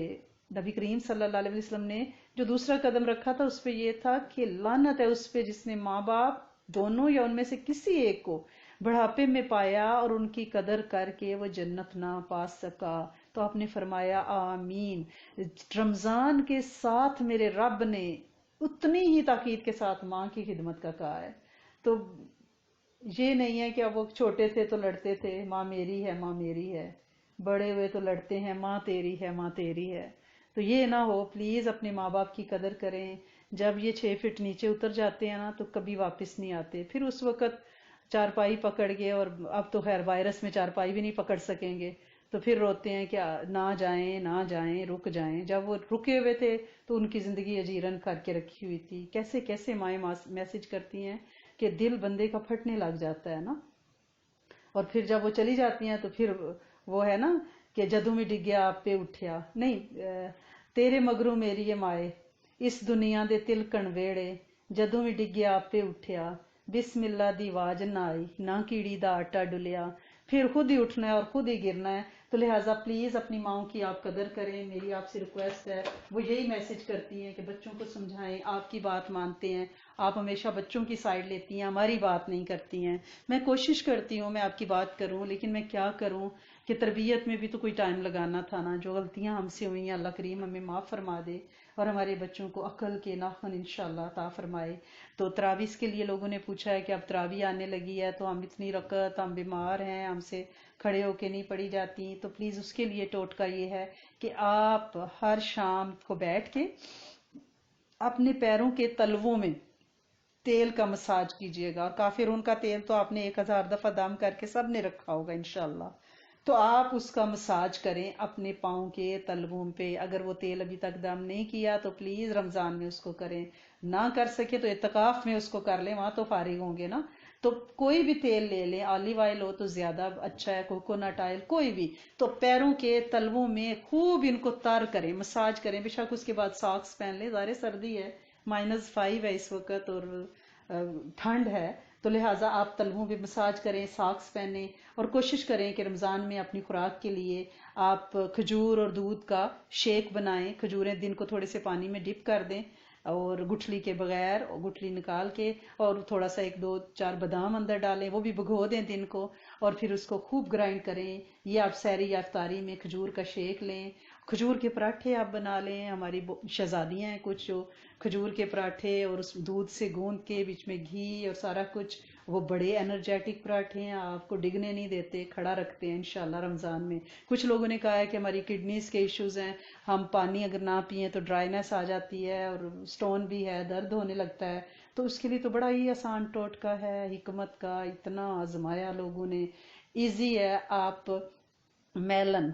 نبی کریم صلی اللہ علیہ وسلم نے جو دوسرا قدم رکھا تھا اس پہ یہ تھا کہ لعنت ہے اس پہ جس نے ماں باپ دونوں یا ان میں سے کسی ایک کو بڑھاپے میں پایا اور ان کی قدر کر کے وہ جنت نہ پا سکا. تو آپ نے فرمایا آمین. رمضان کے ساتھ میرے رب نے اتنی ہی تاکید کے ساتھ ماں کی خدمت کا کہا ہے. تو یہ نہیں ہے کہ اب وہ چھوٹے تھے تو لڑتے تھے ماں میری ہے ماں میری ہے، بڑے ہوئے تو لڑتے ہیں ماں تیری ہے ماں تیری ہے. تو یہ نہ ہو، پلیز اپنے ماں باپ کی قدر کریں. جب یہ 6 فٹ نیچے اتر جاتے ہیں نا تو کبھی واپس نہیں آتے. پھر اس وقت چارپائی پکڑ گئے، اور اب تو خیر وائرس میں چارپائی بھی نہیں پکڑ سکیں گے، تو پھر روتے ہیں کہ نہ جائیں نہ جائیں، رک جائیں. جب وہ رکے ہوئے تھے تو ان کی زندگی اجیرن کر کے رکھی ہوئی تھی. کیسے کیسے مائیں میسج کرتی ہیں کہ دل بندے کا پھٹنے لگ جاتا ہے نا. اور پھر جب وہ چلی جاتی ہیں تو پھر وہ ہے نا کہ جدوں میں ڈگیا آپ پہ اٹھیا نہیں، تیرے مگروں میری یہ مائے اس دنیا دے تلکن ویڑے، جدوں میں ڈگیا آپ پہ اٹھیا بسم اللہ دی آواز نہ آئی، نہ کیڑی دا آٹا ڈلیا. پھر خود ہی اٹھنا ہے اور خود ہی گرنا ہے. تو لہٰذا پلیز اپنی ماؤں کی آپ قدر کریں. میری آپ سے ریکویسٹ ہے، وہ یہی میسج کرتی ہیں کہ بچوں کو سمجھائیں، آپ کی بات مانتے ہیں، آپ ہمیشہ بچوں کی سائڈ لیتی ہیں، ہماری بات نہیں کرتی ہیں. میں کوشش کرتی ہوں میں آپ کی بات کروں، لیکن میں کیا کروں کہ تربیت میں بھی تو کوئی ٹائم لگانا تھا نا. جو غلطیاں ہم سے ہوئی ہیں اللہ کریم ہمیں معاف فرما دے اور ہمارے بچوں کو عقل کے ناخن انشاءاللہ عطا فرمائے. تو تراویح کے لیے لوگوں نے پوچھا ہے کہ اب تراویح آنے لگی ہے تو ہم اتنی رکعت، ہم بیمار ہیں، ہم سے کھڑے ہو کے نہیں پڑھی جاتی. تو پلیز اس کے لیے ٹوٹکا یہ ہے کہ آپ ہر شام کو بیٹھ کے اپنے پیروں کے تلووں میں تیل کا مساج کیجئے گا. اور کافرون کا تیل تو آپ نے 1000 دفعہ دم کر کے سب نے رکھا ہوگا انشاءاللہ. تو آپ اس کا مساج کریں اپنے پاؤں کے تلووں پہ. اگر وہ تیل ابھی تک دم نہیں کیا تو پلیز رمضان میں اس کو کریں. نہ کر سکے تو اعتکاف میں اس کو کر لیں، وہاں تو فارغ ہوں گے نا. تو کوئی بھی تیل لے لیں، آلیو آئل ہو تو زیادہ اچھا ہے، کوکونٹ آئل کوئی بھی. تو پیروں کے تلووں میں خوب ان کو تر کریں، مساج کریں. بے شک اس کے بعد ساکس پہن لیں، ظاہر سردی ہے، -5 ہے اس وقت اور ٹھنڈ ہے. تو لہٰذا آپ تلووں پہ مساج کریں، ساکس پہنیں. اور کوشش کریں کہ رمضان میں اپنی خوراک کے لیے آپ کھجور اور دودھ کا شیک بنائیں. کھجوریں دن کو تھوڑے سے پانی میں ڈپ کر دیں اور گٹھلی کے بغیر، گٹھلی نکال کے، اور تھوڑا سا 1-2-4 بادام اندر ڈالیں، وہ بھی بھگو دیں دن کو، اور پھر اس کو خوب گرائنڈ کریں. یہ آپ سحری یا افطاری میں کھجور کا شیک لیں کھجور کے پراٹھے آپ بنا لیں، ہماری شہزادیاں ہیں کچھ جو کھجور کے پراٹھے اور اس دودھ سے گوندھ کے بیچ میں گھی اور سارا کچھ، وہ بڑے انرجیٹک پراٹھے ہیں، آپ کو ڈگنے نہیں دیتے، کھڑا رکھتے ہیں انشاءاللہ رمضان میں۔ کچھ لوگوں نے کہا ہے کہ ہماری کڈنیز کے ایشوز ہیں، ہم پانی اگر نہ پئیں تو ڈرائینس آ جاتی ہے اور سٹون بھی ہے، درد ہونے لگتا ہے، تو اس کے لیے تو بڑا ہی آسان ٹوٹکا ہے حکمت کا، اتنا آزمایا لوگوں نے، ایزی ہے۔ آپ میلن،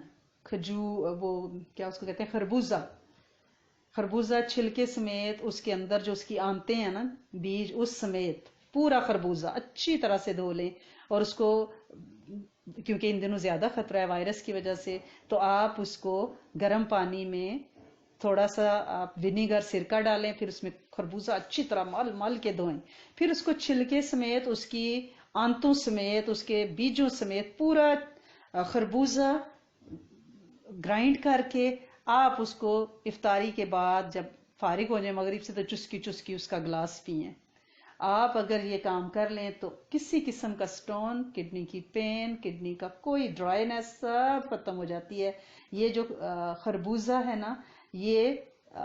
وہ کیا اس کو کہتے ہیں، خربوزہ، خربوزہ چھلکے سمیت، اس کے اندر جو اس کی آنتیں ہیں نا، بیج، اس سمیت پورا خربوزہ اچھی طرح سے دھو لیں، اور اس کو، کیونکہ ان دنوں زیادہ خطرہ ہے وائرس کی وجہ سے، تو آپ اس کو گرم پانی میں تھوڑا سا آپ ونیگر سرکہ ڈالیں، پھر اس میں خربوزہ اچھی طرح مل مل کے دھوئیں، پھر اس کو چھلکے سمیت، اس کی آنتوں سمیت، اس کے بیجوں سمیت پورا خربوزہ گرائنڈ کر کے آپ اس کو افطاری کے بعد جب فارغ ہو جائیں مغرب سے، تو چسکی چسکی اس کا گلاس پئیں۔ آپ اگر یہ کام کر لیں تو کسی قسم کا سٹون، کڈنی کی پین، کڈنی کا کوئی ڈرائینس سب ختم ہو جاتی ہے۔ یہ جو خربوزہ ہے نا، یہ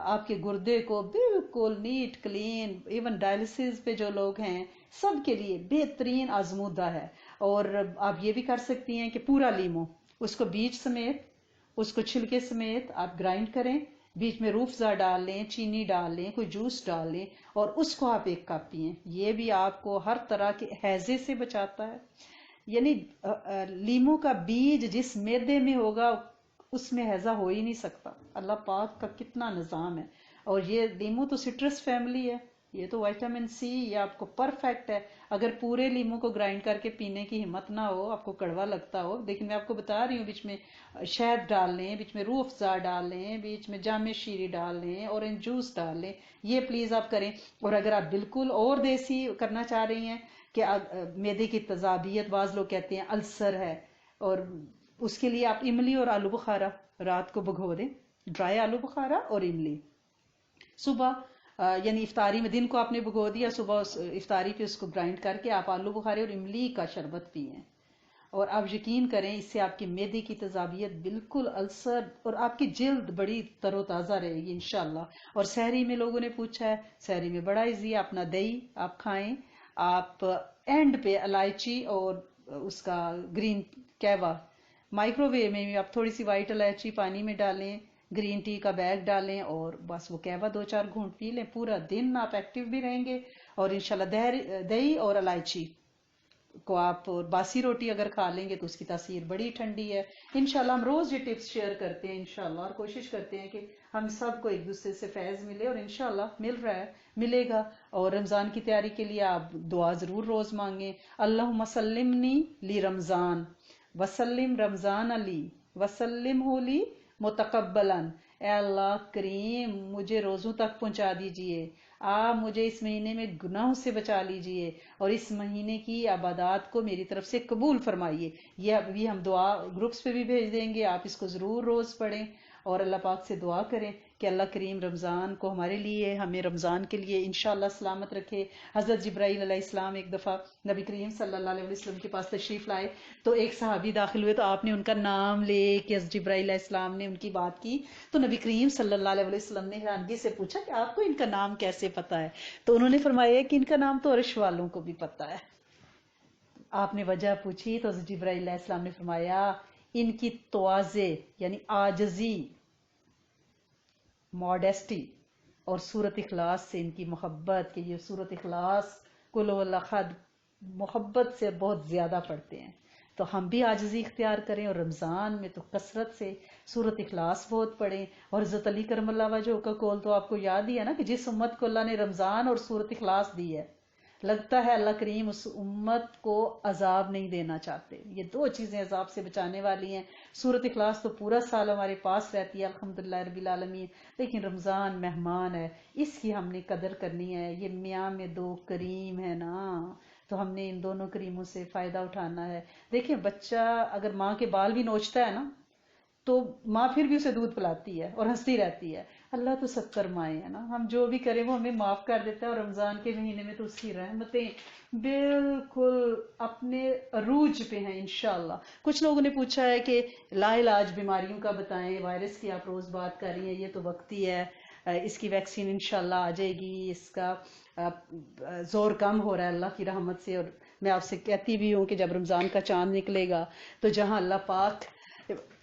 آپ کے گردے کو بالکل نیٹ کلین، ایون ڈائلسس پہ جو لوگ ہیں سب کے لیے بہترین آزمودہ ہے۔ اور آپ یہ بھی کر سکتی ہیں کہ پورا لیمو، اس کو بیج سمیت، اس کو چھلکے سمیت آپ گرائنڈ کریں، بیچ میں روح افزا ڈال لیں، چینی ڈال لیں، کوئی جوس ڈال لیں، اور اس کو آپ 1 کپ پئیں۔ یہ بھی آپ کو ہر طرح کے ہیضے سے بچاتا ہے۔ یعنی لیمو کا بیج جس معدے میں ہوگا اس میں ہیضہ ہو ہی نہیں سکتا، اللہ پاک کا کتنا نظام ہے۔ اور یہ لیمو تو سٹرس فیملی ہے، یہ تو وائٹامن سی، یہ آپ کو پرفیکٹ ہے۔ اگر پورے لیمو کو گرائنڈ کر کے پینے کی ہمت نہ ہو، آپ کو کڑوا لگتا ہو، لیکن میں آپ کو بتا رہی ہوں، بیچ میں شہد ڈال لیں، بیچ میں روح افزا ڈال لیں، بیچ میں جامع شیری ڈال لیں، اورنج جوس ڈال لیں، یہ پلیز آپ کریں۔ اور اگر آپ بالکل اور دیسی کرنا چاہ رہی ہیں کہ معدے کی تذابیت، بعض لوگ کہتے ہیں السر ہے، اور اس کے لیے آپ املی اور آلو بخارا رات کو بھگو دیں، ڈرائی آلو بخارا اور املی، صبح یعنی افطاری میں دن کو آپ نے بھگو دیا، صبح افطاری پہ اس کو گرائنڈ کر کے آپ آلو بخارے اور املی کا شربت پئیں، اور آپ یقین کریں اس سے آپ کی معدے کی تذابیت بالکل، السر، اور آپ کی جلد بڑی تر و تازہ رہے گی انشاءاللہ۔ اور سحری میں لوگوں نے پوچھا ہے، سحری میں بڑا ایزی ہے، اپنا دہی آپ کھائیں، آپ اینڈ پہ الائچی اور اس کا گرین کہوا، مائکرو ویو میں بھی آپ تھوڑی سی وائٹ الائچی پانی میں ڈالیں، گرین ٹی کا بیگ ڈالیں، اور بس وہ کہوا 2-4 گھونٹ پی لیں، پورا دن آپ ایکٹیو بھی رہیں گے۔ اور انشاءاللہ دہی اور الائچی کو آپ باسی روٹی اگر کھا لیں گے تو اس کی تاثیر بڑی ٹھنڈی ہے۔ انشاءاللہ ہم روز یہ ٹپس شیئر کرتے ہیں انشاءاللہ، اور کوشش کرتے ہیں کہ ہم سب کو ایک دوسرے سے فیض ملے، اور انشاءاللہ مل رہا ہے، ملے گا۔ اور رمضان کی تیاری کے لیے آپ دعا ضرور روز مانگیں، اللہم سلمنی لی رمضان وسلم رمضان علی وسلم ہولی متقبلن، اے اللہ کریم مجھے روزوں تک پہنچا دیجئے، آپ مجھے اس مہینے میں گناہوں سے بچا لیجئے، اور اس مہینے کی عبادات کو میری طرف سے قبول فرمائیے۔ یہ ابھی ہم دعا گروپس پہ بھی بھیج دیں گے، آپ اس کو ضرور روز پڑھیں، اور اللہ پاک سے دعا کریں کہ اللہ کریم رمضان کو ہمارے لیے، ہمیں رمضان کے لیے انشاءاللہ سلامت رکھے۔ حضرت جبرائیل علیہ السلام ایک دفعہ نبی کریم صلی اللہ علیہ وسلم کے پاس تشریف لائے، تو ایک صحابی داخل ہوئے، تو آپ نے ان کا نام لے کہ حضرت جبرائیل علیہ السلام نے ان کی بات کی، تو نبی کریم صلی اللہ علیہ وسلم نے حیرانگی سے پوچھا کہ آپ کو ان کا نام کیسے پتا ہے؟ تو انہوں نے فرمایا کہ ان کا نام تو عرش والوں کو بھی پتا ہے۔ آپ نے وجہ پوچھی تو حضرت جبرائیل علیہ السلام نے فرمایا ان کی تواضع یعنی عاجزی، ماڈیسٹی، اور سورت اخلاص سے ان کی محبت، کہ یہ سورت اخلاص قل هو اللہ احد محبت سے بہت زیادہ پڑھتے ہیں، تو ہم بھی عاجزی اختیار کریں، اور رمضان میں تو کثرت سے سورت اخلاص بہت پڑھیں۔ اور حضرت علی کرم اللہ وجہہ کا قول تو آپ کو یاد ہی ہے نا، کہ جس امت کو اللہ نے رمضان اور سورت اخلاص دی ہے، لگتا ہے اللہ کریم اس امت کو عذاب نہیں دینا چاہتے، یہ 2 چیزیں عذاب سے بچانے والی ہیں۔ سورت اخلاص تو پورا سال ہمارے پاس رہتی ہے الحمدللہ رب العالمین، لیکن رمضان مہمان ہے، اس کی ہم نے قدر کرنی ہے، یہ میاں میں 2 کریم ہے نا، تو ہم نے ان دونوں کریموں سے فائدہ اٹھانا ہے۔ دیکھیں بچہ اگر ماں کے بال بھی نوچتا ہے نا، تو ماں پھر بھی اسے دودھ پلاتی ہے اور ہنستی رہتی ہے، اللہ تو 70 مائیں ہے نا, ہم جو بھی کریں وہ ہمیں معاف کر دیتا ہے, اور رمضان کے مہینے میں تو اس کی رحمتیں بالکل اپنے عروج پہ ہیں انشاءاللہ. کچھ لوگوں نے پوچھا ہے کہ لا علاج بیماریوں کا بتائیں, وائرس کی آپ روز بات کر رہی ہیں, یہ تو وقتی ہے, اس کی ویکسین انشاءاللہ آ جائے گی, اس کا زور کم ہو رہا ہے اللہ کی رحمت سے. اور میں آپ سے کہتی بھی ہوں کہ جب رمضان کا چاند نکلے گا تو جہاں اللہ پاک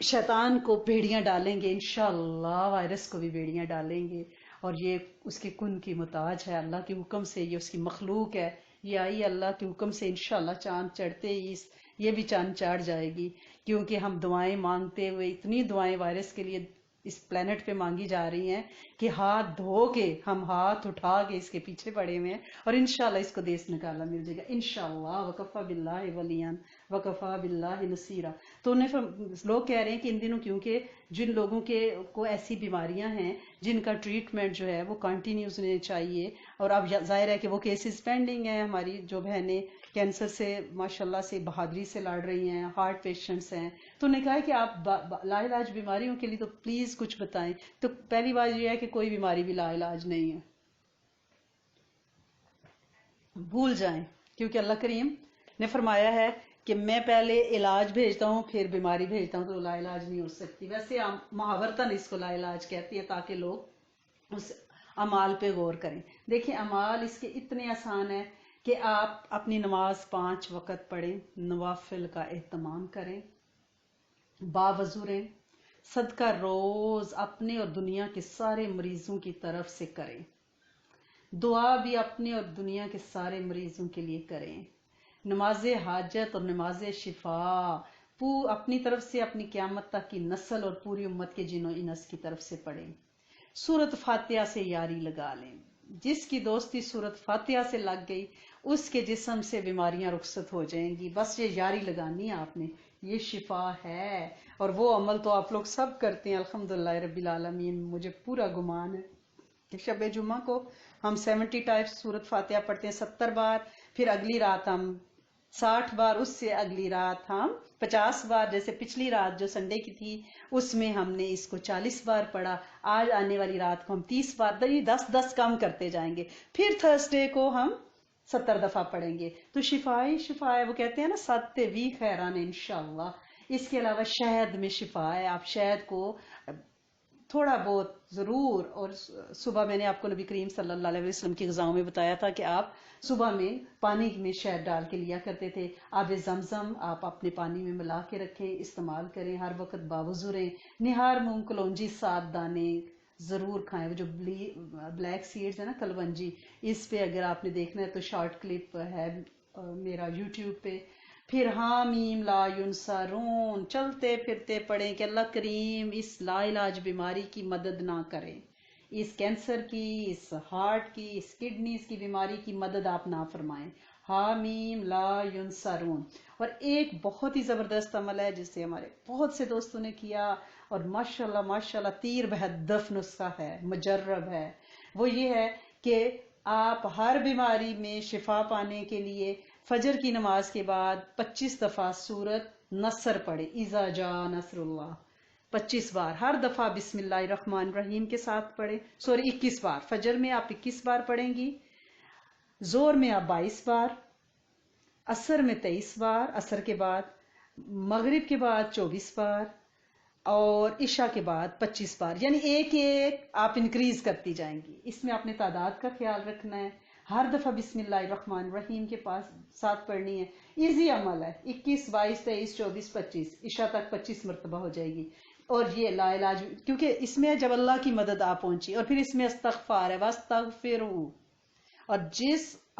شیطان کو بیڑیاں ڈالیں گے, انشاءاللہ وائرس کو بھی بیڑیاں ڈالیں گے. اور یہ اس کے کن کی محتاج ہے, اللہ کے حکم سے, یہ اس کی مخلوق ہے, یہ آئی اللہ کے حکم سے. انشاءاللہ چاند چڑھتے ہی یہ بھی چاند چڑھ جائے گی, کیونکہ ہم دعائیں مانگتے ہوئے, اتنی دعائیں وائرس کے لیے اس پلانٹ پہ مانگی جا رہی ہیں کہ ہاتھ دھو کے, ہم ہاتھ اٹھا کے اس کے پیچھے پڑے ہوئے ہیں, اور انشاءاللہ اس کو دیس نکالا مل جائے گا انشاءاللہ. وکفا باللہ ولیان وکفا باللہ نصیرا. تو لوگ کہہ رہے ہیں کہ ان دنوں کیونکہ جن لوگوں کو ایسی بیماریاں ہیں جن کا ٹریٹمنٹ جو ہے وہ کنٹینیوز ہونے چاہیے, اور اب ظاہر ہے کہ وہ کیسز پینڈنگ ہیں. ہماری جو بہنیں کینسر سے ماشاءاللہ سے بہادری سے لڑ رہی ہیں, ہارٹ پیشنٹس ہیں, تو انہوں نے کہا ہے کہ آپ لا علاج بیماریوں کے لیے تو پلیز کچھ بتائیں. تو پہلی بات یہ ہے کہ کوئی بیماری بھی لا علاج نہیں ہے, بھول جائیں, کیونکہ اللہ کریم نے فرمایا ہے کہ میں پہلے علاج بھیجتا ہوں پھر بیماری بھیجتا ہوں, تو لا علاج نہیں ہو سکتی. ویسے محاورتاً اس کو لا علاج کہتی ہے تاکہ لوگ اس اعمال پہ غور کریں. دیکھیں اعمال اس کے اتنے آسان ہیں کہ آپ اپنی نماز 5 وقت پڑھیں, نوافل کا اہتمام کریں, باوضو رہیں, صدقہ روز اپنے اور دنیا کے سارے مریضوں کی طرف سے کریں, دعا بھی اپنے اور دنیا کے سارے مریضوں کے لیے کریں, نماز حاجت اور نماز شفا اپنی طرف سے اپنی قیامت تک کی نسل اور پوری امت کے جن و انس کی طرف سے پڑھیں, سورت فاتحہ سے یاری لگا لیں. جس کی دوستی سورت فاتحہ سے لگ گئی اس کے جسم سے بیماریاں رخصت ہو جائیں گی. بس یہ یاری لگانی ہے آپ نے, یہ شفا ہے. اور وہ عمل تو آپ لوگ سب کرتے ہیں الحمدللہ رب العالمین. مجھے پورا گمان ہے کہ شب جمعہ کو ہم 70 ٹائپس سورت فاتحہ پڑھتے ہیں 70 بار, پھر اگلی رات ہم 60 بار, اس سے اگلی رات ہم 50 بار, جیسے پچھلی رات جو سنڈے کی تھی اس میں ہم نے اس کو 40 بار پڑھا, آج آنے والی رات کو ہم 30 بار, 10 کم کرتے جائیں گے, پھر تھرسڈے کو ہم 70 دفعہ پڑھیں گے. تو شفا ہی شفا ہے, وہ کہتے ہیں نا ستے بھی خیران انشاءاللہ. اس کے علاوہ شہد میں شفا ہے, آپ شہد کو تھوڑا بہت ضرور, اور صبح میں نے آپ کو نبی کریم صلی اللہ علیہ وسلم کی غذاؤں میں بتایا تھا کہ آپ صبح میں پانی میں شہد ڈال کے لیا کرتے تھے. آب زمزم آپ اپنے پانی میں ملا کے رکھیں, استعمال کریں, ہر وقت باوضو رہیں. نہار مونگ کلونجی 7 دانے ضرور کھائیں, وہ جو بلیک سیڈز ہے نا کلونجی, اس پہ اگر آپ نے دیکھنا ہے تو شارٹ کلپ ہے میرا یوٹیوب پہ. پھر حامیم لا ینصرون, چلتے پھرتے پڑھیں کہ اللہ کریم اس لا علاج بیماری کی مدد نہ کریں, اس کینسر کی, اس ہارٹ کی, اس کڈنیز کی بیماری کی مدد آپ نہ فرمائیں. حامیم لا ینصرون. اور ایک بہت ہی زبردست عمل ہے جسے ہمارے بہت سے دوستوں نے کیا, اور ماشاءاللہ ماشاءاللہ تیر بہدف نسخہ ہے, مجرب ہے. وہ یہ ہے کہ آپ ہر بیماری میں شفا پانے کے لیے فجر کی نماز کے بعد 25 دفعہ سورت نصر پڑھے, اذا جاء نصر اللہ, 25 بار, ہر دفعہ بسم اللہ الرحمن الرحیم کے ساتھ پڑھے. 21 بار فجر میں آپ 21 بار پڑھیں گی, زور میں آپ 22 بار, عصر میں 23 بار, عصر کے بعد, مغرب کے بعد 24 بار, اور عشاء کے بعد 25 بار. یعنی ایک ایک آپ انکریز کرتی جائیں گی. اس میں آپ نے تعداد کا خیال رکھنا ہے, ہر دفعہ بسم اللہ الرحمن الرحیم کے ساتھ پڑھنی ہے. ایزی عمل ہے, 21 22 23 24 25, عشاء تک 25 مرتبہ ہو جائے گی. اور یہ لا علاج, کیونکہ اس میں جب اللہ کی مدد آ پہنچی, اور پھر اس میں استغفار ہے, واستغفروا, اور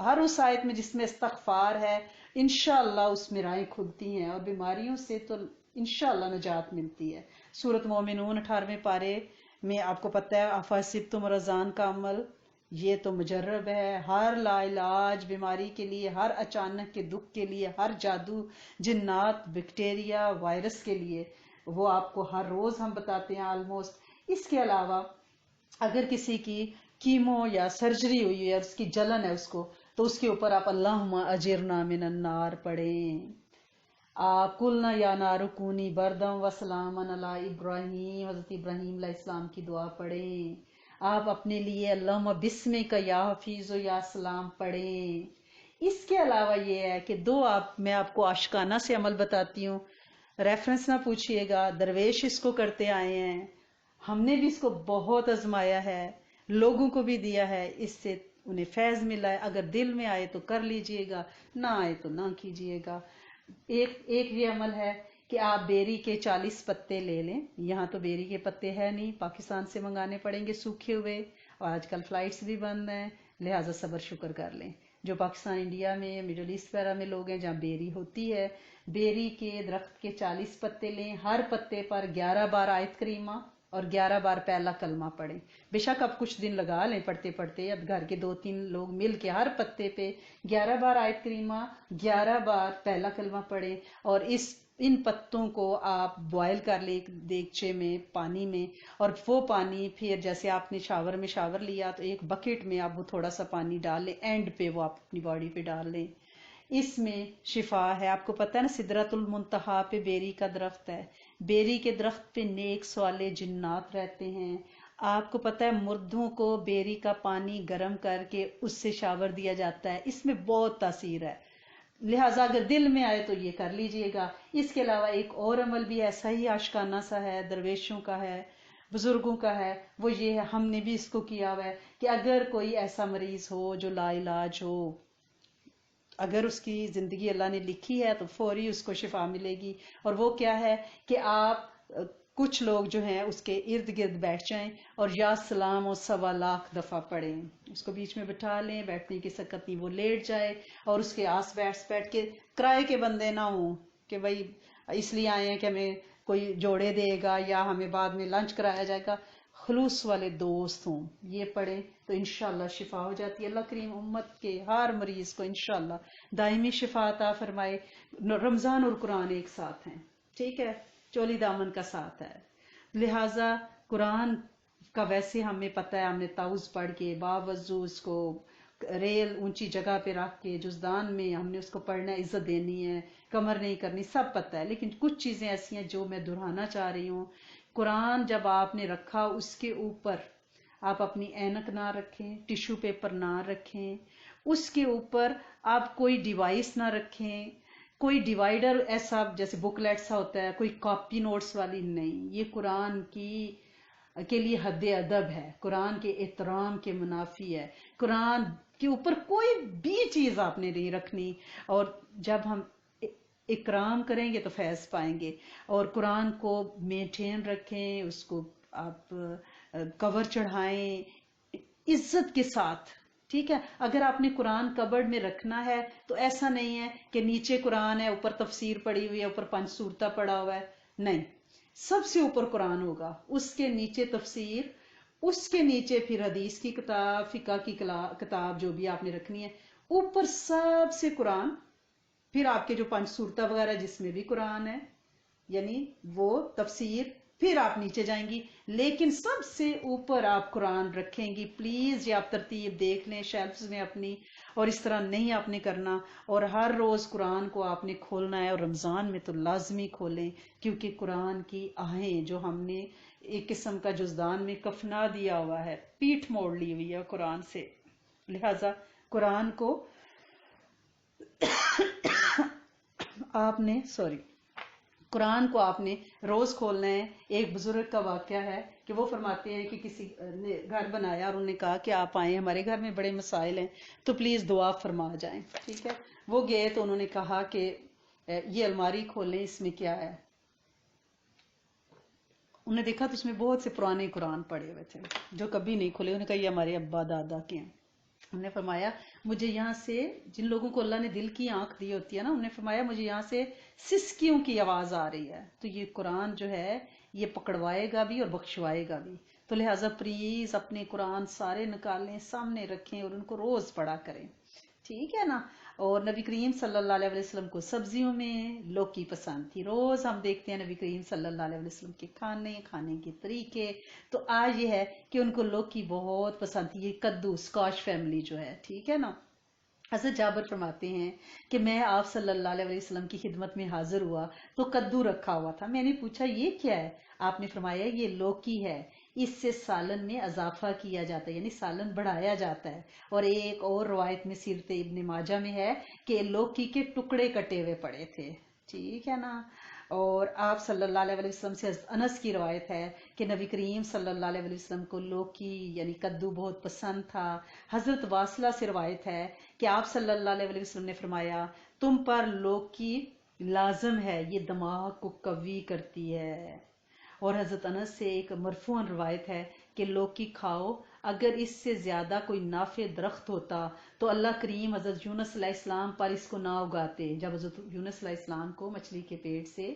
ہر اس آیت میں جس میں استغفار ہے انشاءاللہ اس میں راہیں کھلتی ہیں, اور بیماریوں سے تو انشاءاللہ نجات ملتی ہے. سورت مومنون 18ویں پارے میں آپ کو پتہ ہے افحسبتم رمضان کا عمل, یہ تو مجرب ہے. ہر لا علاج بیماری کے لیے, ہر اچانک کے دکھ کے لیے, ہر جادو جنات بیکٹیریا وائرس کے لیے, وہ آپ کو ہر روز ہم بتاتے ہیں آلموسٹ. اس کے علاوہ اگر کسی کی کیمو یا سرجری ہوئی ہے, اس کی جلن ہے اس کو, تو اس کے اوپر آپ اللہم اجرنا من النار پڑھیں. قلنا یا نار کونی بردم و سلاما علی ابراہیم, حضرت ابراہیم علیہ السلام کی دعا پڑھیں. آپ اپنے لیے اللہم بسم کا یا حفیظ و یا سلام پڑھیں۔ اس کے علاوہ یہ ہے کہ میں آپ کو عاشقانہ سے عمل بتاتی ہوں، ریفرنس نہ پوچھئے گا، درویش اس کو کرتے آئے ہیں، ہم نے بھی اس کو بہت آزمایا ہے، لوگوں کو بھی دیا ہے، اس سے انہیں فیض ملا ہے۔ اگر دل میں آئے تو کر لیجئے گا، نہ آئے تو نہ کیجئے گا۔ ایک یہ عمل ہے کہ آپ بیری کے 40 پتے لے لیں، یہاں تو بیری کے پتے ہے نہیں، پاکستان سے منگانے پڑیں گے سوکھے ہوئے، اور آج کل فلائٹس بھی بند ہیں، لہٰذا صبر شکر کر لیں۔ جو پاکستان، انڈیا میں، مڈل ایسٹ وغیرہ میں لوگ ہیں جہاں بیری ہوتی ہے، بیری کے درخت کے 40 پتے لیں، ہر پتے پر 11 بار آیت کریمہ اور 11 بار پہلا کلمہ پڑھیں۔ بے شک آپ کچھ دن لگا لیں پڑھتے پڑھتے، اب گھر کے 2-3 لوگ مل کے ہر پتے پہ 11 بار آیت کریمہ، 11 بار پہلا کلمہ پڑھیں، اور ان پتوں کو آپ بوائل کر لیں ایک دیگچے میں پانی میں، اور وہ پانی پھر جیسے آپ نے شاور لیا تو ایک بکیٹ میں آپ وہ تھوڑا سا پانی ڈال لیں، اینڈ پہ وہ آپ اپنی باڈی پہ ڈال لیں۔ اس میں شفا ہے۔ آپ کو پتہ ہے نا سدرۃ المنتہا پہ بیری کا درخت ہے، بیری کے درخت پہ نیک صالح جنات رہتے ہیں۔ آپ کو پتہ ہے مردوں کو بیری کا پانی گرم کر کے اس سے شاور دیا جاتا ہے، اس میں بہت تاثیر ہے، لہٰذا اگر دل میں آئے تو یہ کر لیجئے گا۔ اس کے علاوہ ایک اور عمل بھی ایسا ہی عاشقانہ سا ہے، درویشوں کا ہے، بزرگوں کا ہے، وہ یہ ہے، ہم نے بھی اس کو کیا ہوا ہے کہ اگر کوئی ایسا مریض ہو جو لا علاج ہو، اگر اس کی زندگی اللہ نے لکھی ہے تو فوری اس کو شفا ملے گی، اور وہ کیا ہے کہ آپ کچھ لوگ جو ہیں اس کے ارد گرد بیٹھ جائیں اور یا سلام و 1.25 دفعہ پڑھیں، اس کو بیچ میں بٹھا لیں، بیٹھنے کی سکت نہیں، وہ لیٹ جائے اور اس کے آس بیٹھ کے، کرائے کے بندے نہ ہوں کہ بھائی اس لیے آئے ہیں کہ ہمیں کوئی جوڑے دے گا یا ہمیں بعد میں لنچ کرایا جائے گا، خلوص والے دوست ہوں، یہ پڑھیں تو انشاءاللہ شفا ہو جاتی ہے۔ اللہ کریم امت کے ہر مریض کو انشاءاللہ دائمی شفا عطا فرمائے۔ رمضان اور قرآن ایک ساتھ ہیں، ٹھیک ہے، چولی دامن کا ساتھ ہے، لہٰذا قرآن کا ویسے ہمیں پتہ ہے، ہم نے تعوذ پڑھ کے باوضو اس کو ریل اونچی جگہ پہ رکھ کے جزدان میں ہم نے اس کو پڑھنا ہے، عزت دینی ہے، کمر نہیں کرنی، سب پتہ ہے، لیکن کچھ چیزیں ایسی ہیں جو میں دہرانا چاہ رہی ہوں۔ قرآن جب آپ نے رکھا اس کے اوپر آپ اپنی اینک نہ رکھیں، ٹیشو پیپر نہ رکھیں، اس کے اوپر آپ کوئی ڈیوائس نہ رکھیں، کوئی ڈیوائیڈر ایسا جیسے بک لیٹ سا ہوتا ہے، کوئی کاپی نوٹس والی نہیں، یہ قرآن کے لیے حد ادب ہے، قرآن کے احترام کے منافی ہے، قرآن کے اوپر کوئی بھی چیز آپ نے نہیں رکھنی، اور جب ہم اکرام کریں گے تو فیض پائیں گے، اور قرآن کو مینٹین رکھیں، اس کو آپ کور چڑھائیں عزت کے ساتھ، ٹھیک ہے۔ اگر آپ نے قرآن کبرڈ میں رکھنا ہے تو ایسا نہیں ہے کہ نیچے قرآن ہے، اوپر تفسیر پڑی ہوئی ہے، اوپر 5 سورتہ پڑا ہوا ہے، نہیں، سب سے اوپر قرآن ہوگا، اس کے نیچے تفسیر، اس کے نیچے پھر حدیث کی کتاب، فقہ کی کتاب جو بھی آپ نے رکھنی ہے، اوپر سب سے قرآن، پھر آپ کے جو 5 سورتہ وغیرہ جس میں بھی قرآن ہے، یعنی وہ تفسیر، پھر آپ نیچے جائیں گی، لیکن سب سے اوپر آپ قرآن رکھیں گی۔ پلیز یہ آپ ترتیب دیکھ لیں شیلفز میں اپنی، اور اس طرح نہیں آپ نے کرنا، اور ہر روز قرآن کو آپ نے کھولنا ہے، اور رمضان میں تو لازمی کھولیں، کیونکہ قرآن کی آہیں جو ہم نے ایک قسم کا جزدان میں کفنا دیا ہوا ہے، پیٹھ موڑ لی ہوئی ہے قرآن سے، لہذا قرآن کو قرآن کو آپ نے روز کھولنا ہے۔ ایک بزرگ کا واقعہ ہے کہ وہ فرماتے ہیں کہ کسی نے گھر بنایا اور انہوں نے کہا کہ آپ آئیں، ہمارے گھر میں بڑے مسائل ہیں تو پلیز دعا فرما جائیں، ٹھیک ہے۔ وہ گئے تو انہوں نے کہا کہ یہ الماری کھولیں، اس میں کیا ہے؟ انہوں نے دیکھا تو اس میں بہت سے پرانے قرآن پڑے ہوئے تھے جو کبھی نہیں کھلے، انہوں نے کہا یہ ہمارے ابا دادا کے ہیں۔ انہوں نے فرمایا مجھے یہاں سے، جن لوگوں کو اللہ نے دل کی آنکھ دی ہوتی ہے نا، انہوں نے فرمایا مجھے یہاں سے سسکیوں کی آواز آ رہی ہے، تو یہ قرآن جو ہے یہ پکڑوائے گا بھی اور بخشوائے گا بھی، تو لہٰذا پلیز اپنے قرآن سارے نکالیں، سامنے رکھیں اور ان کو روز پڑھا کریں، ٹھیک ہے نا۔ اور نبی کریم صلی اللہ علیہ وسلم کو سبزیوں میں لوکی پسند تھی، روز ہم دیکھتے ہیں نبی کریم صلی اللہ علیہ وسلم کے کھانے کے طریقے، تو آج یہ ہے کہ ان کو لوکی بہت پسند تھی، یہ کدو، اسکاش فیملی جو ہے، ٹھیک ہے نا۔ حضرت جابر فرماتے ہیں کہ میں آپ صلی اللہ علیہ وسلم کی خدمت میں حاضر ہوا تو کدو رکھا ہوا تھا، میں نے پوچھا یہ کیا ہے؟ آپ نے فرمایا یہ لوکی ہے، اس سے سالن میں اضافہ کیا جاتا ہے، یعنی سالن بڑھایا جاتا ہے۔ اور ایک اور روایت میں سیرت ابن ماجہ میں ہے کہ لوکی کے ٹکڑے کٹے ہوئے پڑے تھے، ٹھیک ہے نا۔ اور آپ صلی اللہ علیہ وسلم سے حضرت انس کی روایت ہے کہ نبی کریم صلی اللہ علیہ وسلم کو لوکی یعنی کدو بہت پسند تھا۔ حضرت واصلہ سے روایت ہے کہ آپ صلی اللہ علیہ وسلم نے فرمایا تم پر لوکی لازم ہے، یہ دماغ کو قوی کرتی ہے۔ اور حضرت انس سے ایک مرفوعاً روایت ہے کہ لوکی کھاؤ، اگر اس سے زیادہ کوئی نافع درخت ہوتا تو اللہ کریم حضرت یونس علیہ السلام پر اس کو نہ اگاتے۔ جب حضرت یونس علیہ السلام کو مچھلی کے پیٹ سے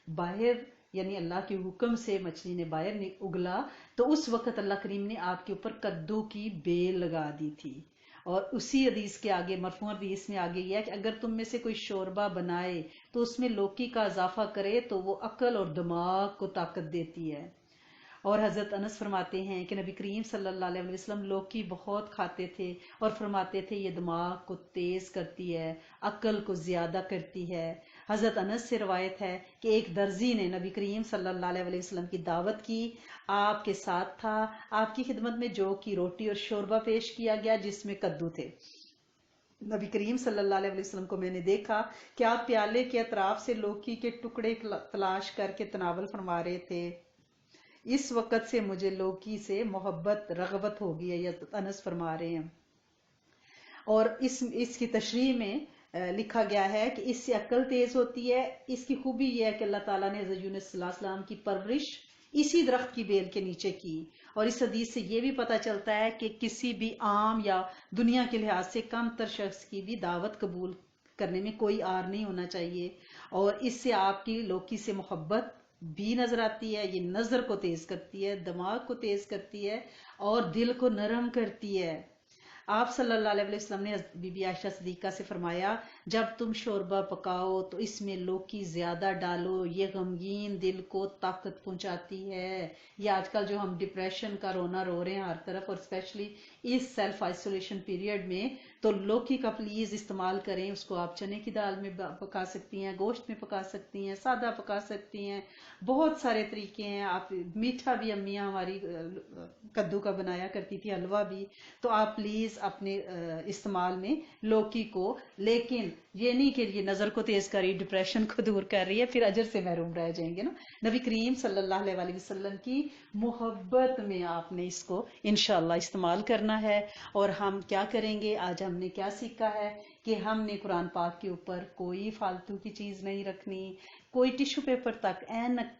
باہر یعنی اللہ کے حکم سے مچھلی نے باہر اگلا تو اس وقت اللہ کریم نے آپ کے اوپر کدو کی بیل لگا دی تھی۔ اور اسی حدیث کے آگے مرفوع حدیث میں آگے یہ ہے کہ اگر تم میں سے کوئی شوربہ بنائے تو اس میں لوکی کا اضافہ کرے تو وہ عقل اور دماغ کو طاقت دیتی ہے۔ اور حضرت انس فرماتے ہیں کہ نبی کریم صلی اللہ علیہ وسلم لوکی بہت کھاتے تھے اور فرماتے تھے یہ دماغ کو تیز کرتی ہے، عقل کو زیادہ کرتی ہے۔ حضرت انس سے روایت ہے کہ ایک درزی نے نبی کریم صلی اللہ علیہ وسلم کی دعوت کی، آپ کے ساتھ تھا، آپ کی خدمت میں جو کی روٹی اور شوربہ پیش کیا گیا جس میں کدو تھے۔ نبی کریم صلی اللہ علیہ وسلم کو میں نے دیکھا کہ آپ پیالے کے اطراف سے لوکی کے ٹکڑے تلاش کر کے تناول فرما رہے تھے۔ اس وقت سے مجھے لوکی سے محبت رغبت ہو گئی ہے، یہ انس فرما رہے ہیں۔ اور اس کی تشریح میں لکھا گیا ہے کہ اس سے عقل تیز ہوتی ہے۔ اس کی خوبی یہ ہے کہ اللہ تعالیٰ نے حضرت یونس صلی اللہ علیہ وسلم کی پرورش اسی درخت کی بیل کے نیچے کی۔ اور اس حدیث سے یہ بھی پتہ چلتا ہے کہ کسی بھی عام یا دنیا کے لحاظ سے کم تر شخص کی بھی دعوت قبول کرنے میں کوئی آر نہیں ہونا چاہیے۔ اور اس سے آپ کی لوکی سے محبت بھی نظر آتی ہے، یہ نظر کو تیز کرتی ہے، دماغ کو تیز کرتی ہے اور دل کو نرم کرتی ہے۔ آپ صلی اللہ علیہ وسلم نے بی بی عائشہ صدیقہ سے فرمایا جب تم شوربہ پکاؤ تو اس میں لوکی زیادہ ڈالو، یہ غمگین دل کو طاقت پہنچاتی ہے۔ یہ آج کل جو ہم ڈپریشن کا رونا رو رہے ہیں ہر طرف، اور اسپیشلی اس سیلف آئسولیشن پیریڈ میں، تو لوکی کا پلیز استعمال کریں۔ اس کو آپ چنے کی دال میں پکا سکتی ہیں، گوشت میں پکا سکتی ہیں، سادہ پکا سکتی ہیں، بہت سارے طریقے ہیں۔ آپ میٹھا بھی امیاں ہماری کدو کا بنایا کرتی تھی، حلوہ بھی، تو آپ پلیز اپنے استعمال میں لوکی کو، لیکن یہ نہیں کہ یہ نظر کو تیز کر رہی، ڈپریشن کو دور کر رہی ہے، پھر اجر سے محروم رہ جائیں گے نا۔ نبی کریم صلی اللہ علیہ وسلم کی محبت میں آپ نے اس کو انشاءاللہ استعمال کرنا ہے۔ اور ہم کیا کریں گے؟ آج ہم نے کیا سیکھا ہے کہ ہم نے قرآن پاک کے اوپر کوئی فالتو کی چیز نہیں رکھنی، کوئی ٹیشو پیپر تک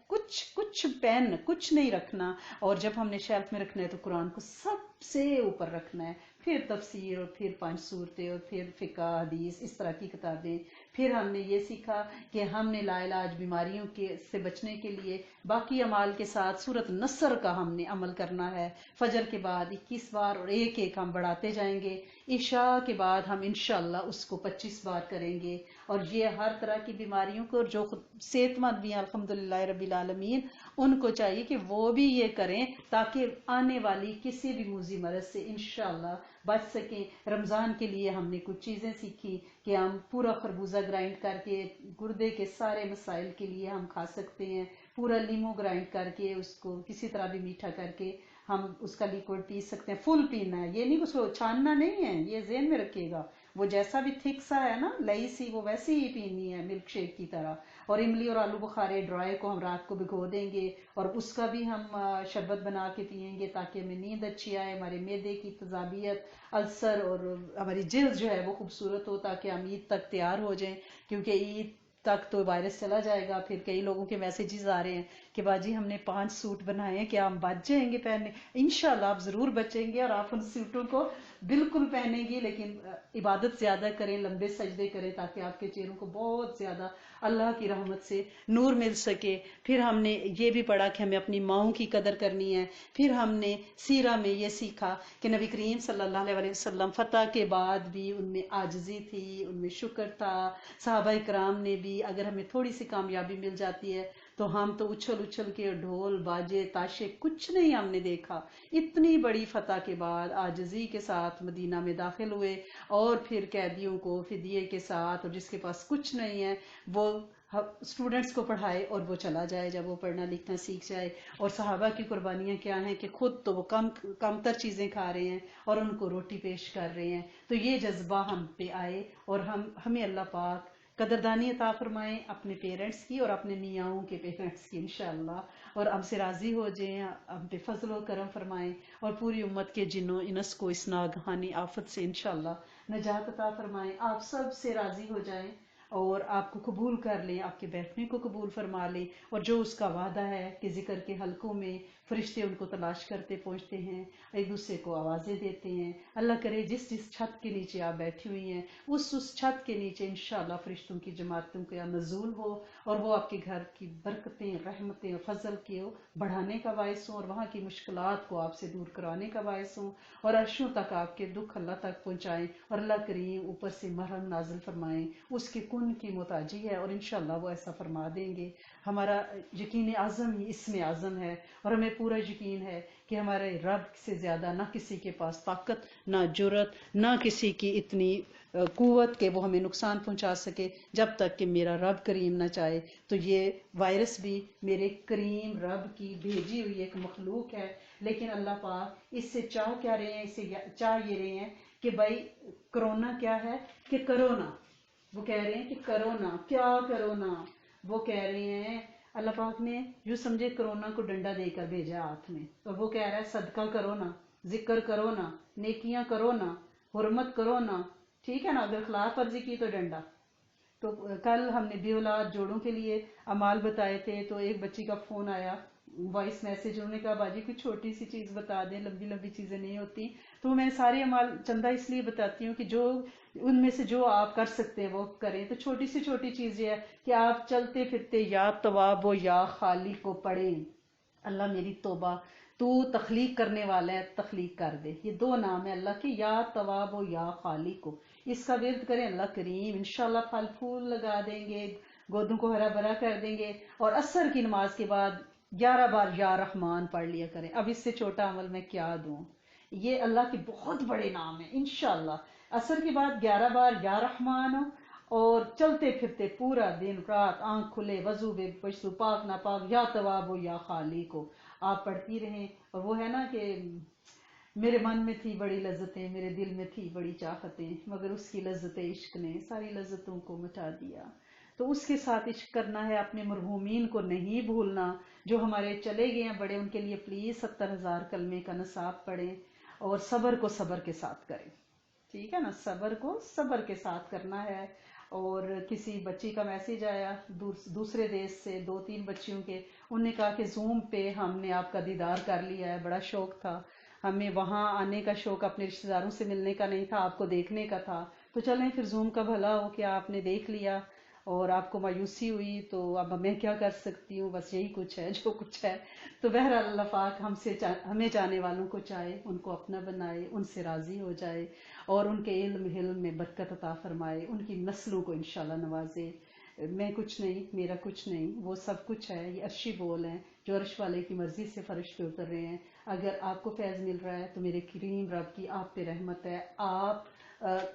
کچھ پین کچھ نہیں رکھنا، اور جب ہم نے شیلف میں رکھنا ہے تو قرآن کو سب سے اوپر رکھنا ہے، پھر تفسیر اور پھر 5 سورتیں اور پھر فقہ حدیث اس طرح کی کتابیں۔ پھر ہم نے یہ سیکھا کہ ہم نے لا علاج بیماریوں سے بچنے کے لیے باقی اعمال کے ساتھ سورت نصر کا ہم نے عمل کرنا ہے۔ فجر کے بعد 21 بار اور ایک ایک ہم بڑھاتے جائیں گے، عشاء کے بعد ہم انشاءاللہ اس کو 25 بار کریں گے۔ اور یہ ہر طرح کی بیماریوں کو، جو صحت مند بھی ہیں الحمدللہ رب العالمین، ان کو چاہیے کہ وہ بھی یہ کریں تاکہ آنے والی کسی بھی موذی مرض سے انشاءاللہ بچ سکیں۔ رمضان کے لیے ہم نے کچھ چیزیں سیکھی کہ ہم پورا خربوزہ گرائنڈ کر کے گردے کے سارے مسائل کے لیے ہم کھا سکتے ہیں، پورا لیمو گرائنڈ کر کے اس کو کسی طرح بھی میٹھا کر کے ہم اس کا لیکوڈ پی سکتے ہیں۔ فل پینا ہے، یہ نہیں اس کو چھاننا نہیں ہے، یہ ذہن میں رکھیے گا۔ وہ جیسا بھی تھک سا ہے نا لئی سی، وہ ویسے ہی پینی ہے ملک شیک کی طرح۔ اور املی اور آلو بخارے ڈرائی کو ہم رات کو بھگو دیں گے اور اس کا بھی ہم شربت بنا کے پئیں گے تاکہ ہمیں نیند اچھی آئے، ہمارے معدے کی تذابیت، السر اور ہماری جلد جو ہے وہ خوبصورت ہو، تاکہ ہم عید تک تیار ہو جائیں، کیونکہ عید تک تو وائرس چلا جائے گا۔ پھر کئی لوگوں کے میسیجز آ رہے ہیں کہ باجی ہم نے 5 سوٹ بنائے ہیں، کیا ہم بچ جائیں گے پہننے؟ انشاءاللہ آپ ضرور بچیں گے اور آپ ان سوٹوں کو بالکل پہنیں گی، لیکن عبادت زیادہ کریں، لمبے سجدے کریں تاکہ آپ کے چہروں کو بہت زیادہ اللہ کی رحمت سے نور مل سکے۔ پھر ہم نے یہ بھی پڑھا کہ ہمیں اپنی ماؤں کی قدر کرنی ہے۔ پھر ہم نے سیرہ میں یہ سیکھا کہ نبی کریم صلی اللہ علیہ وسلم فتح کے بعد بھی ان میں عاجزی تھی، ان میں شکر تھا۔ صحابہ کرام نے بھی اگر ہمیں تھوڑی سی کامیابی مل جاتی ہے تو ہم تو اچھل اچھل کے ڈھول باجے تاشے کچھ نہیں ہم نے دیکھا، اتنی بڑی فتح کے بعد عاجزی کے ساتھ مدینہ میں داخل ہوئے، اور پھر قیدیوں کو فدیے کے ساتھ، اور جس کے پاس کچھ نہیں ہے وہ اسٹوڈنٹس کو پڑھائے اور وہ چلا جائے جب وہ پڑھنا لکھنا سیکھ جائے. اور صحابہ کی قربانیاں کیا ہیں کہ خود تو وہ کم تر چیزیں کھا رہے ہیں اور ان کو روٹی پیش کر رہے ہیں. تو یہ جذبہ ہم پہ آئے اور ہمیں اللہ پاک قدردانی عطا فرمائیں اپنے پیرنٹس کی اور اپنے میاؤں کے پیرنٹس کی انشاءاللہ, اور ہم سے راضی ہو جائیں, ہم پہ فضل و کرم فرمائیں اور پوری امت کے جنوں انس کو اس ناگہانی آفت سے انشاءاللہ نجات عطا فرمائیں. آپ سب سے راضی ہو جائیں اور آپ کو قبول کر لیں, آپ کے بیٹھنے کو قبول فرما لیں, اور جو اس کا وعدہ ہے کہ ذکر کے حلقوں میں فرشتے ان کو تلاش کرتے پہنچتے ہیں, ایک دوسرے کو آوازیں دیتے ہیں. اللہ کرے جس چھت کے نیچے آپ بیٹھی ہوئی ہیں اس چھت کے نیچے انشاءاللہ فرشتوں کی جماعتوں کا نزول ہو اور وہ آپ کے گھر کی برکتیں, رحمتیں اور فضل کے بڑھانے کا باعث ہوں, اور وہاں کی مشکلات کو آپ سے دور کرانے کا باعث ہوں, اور عرشوں تک آپ کے دکھ اللہ تک پہنچائیں, اور اللہ کریم اوپر سے مرہم نازل فرمائیں. اس کے کن کی محتاجی ہے اور انشاءاللہ وہ ایسا فرما دیں گے. ہمارا یقین اعظم ہی اس میں اعظم ہے, اور ہمیں پورا یقین ہے کہ ہمارے رب سے زیادہ نہ کسی کے پاس طاقت, نہ جرت, نہ کسی کی اتنی قوت کہ وہ ہمیں نقصان پہنچا سکے جب تک کہ میرا رب کریم نہ چاہے. تو یہ وائرس بھی میرے کریم رب کی بھیجی ہوئی ایک مخلوق ہے, لیکن اللہ پاک اس سے چاہ کیا رہے ہیں, اس سے چاہ یہ رہے ہیں کہ بھائی کرونا کیا ہے کہ کرونا, وہ کہہ رہے ہیں کہ کرونا کیا کرونا, وہ کہہ رہے ہیں اللہ پاک نے یوں سمجھے کرونا کو ڈنڈا دے کر بھیجا ہاتھ میں, اور وہ کہہ رہا ہے صدقہ کرو نا, ذکر کرو نا, نیکیاں کرو نا, حرمت کرو نا, ٹھیک ہے نا, اگر خلاف ورزی کی تو ڈنڈا. تو کل ہم نے بے اولاد جوڑوں کے لیے اعمال بتائے تھے, تو ایک بچی کا فون آیا, وائس میسج, انہوں نے کہا باجی کوئی چھوٹی سی چیز بتا دیں, لمبی لمبی چیزیں نہیں ہوتی. تو میں سارے اعمال چندہ اس لیے بتاتی ہوں کہ جو ان میں سے جو آپ کر سکتے ہیں وہ کریں. تو چھوٹی سی چھوٹی چیز یہ ہے کہ آپ چلتے پھرتے یا تواب و یا خالق کو پڑھیں, اللہ میری توبہ تو تخلیق کرنے والا ہے, تخلیق کر دے. یہ دو نام ہے اللہ کے, یا تواب و یا خالق کو. اس کا ورد کریں, اللہ کریم انشاءاللہ پھل پھول لگا دیں گے, گودوں کو ہرا بھرا کر دیں گے. اور عصر کی نماز کے بعد 11 بار یا رحمان پڑھ لیا کریں. اب اس سے چھوٹا عمل میں کیا دوں, یہ اللہ کے بہت بڑے نام ہیں. انشاءاللہ عصر کے بعد 11 بار یا رحمان, اور چلتے پھرتے پورا دن رات آنکھ کھلے وضو بے وضو پاک نہ پاک یا تواب و یا خالق کو آپ پڑھتی رہیں. اور وہ ہے نا کہ میرے من میں تھی بڑی لذتیں, میرے دل میں تھی بڑی چاہتیں, مگر اس کی لذت عشق نے ساری لذتوں کو مٹا دیا. تو اس کے ساتھ عشق کرنا ہے, اپنے مرحومین کو نہیں بھولنا جو ہمارے چلے گئے ہیں بڑے. ان کے لیے پلیز 70,000 کلمے کا نصاب پڑھیں, اور صبر کو صبر کے ساتھ کریں, ٹھیک ہے نا, صبر کو صبر کے ساتھ کرنا ہے. اور کسی بچی کا میسج آیا دوسرے دیش سے, 2-3 بچیوں کے, انہوں نے کہا کہ زوم پہ ہم نے آپ کا دیدار کر لیا ہے, بڑا شوق تھا ہمیں, وہاں آنے کا شوق اپنے رشتہ داروں سے ملنے کا نہیں تھا, آپ کو دیکھنے کا تھا. تو چلیں پھر زوم کا بھلا ہو کہ آپ نے دیکھ لیا اور آپ کو مایوسی ہوئی, تو اب میں کیا کر سکتی ہوں, بس یہی کچھ ہے جو کچھ ہے. تو بہرحال اللہ پاک ہمیں جانے والوں کو چاہے, ان کو اپنا بنائے, ان سے راضی ہو جائے, اور ان کے علم میں برکت عطا فرمائے, ان کی نسلوں کو انشاءاللہ نوازے. میں کچھ نہیں, میرا کچھ نہیں, وہ سب کچھ ہے. یہ عرشی بول ہیں جو عرش والے کی مرضی سے فرش پہ اتر رہے ہیں. اگر آپ کو فیض مل رہا ہے تو میرے کریم رب کی آپ پہ رحمت ہے, آپ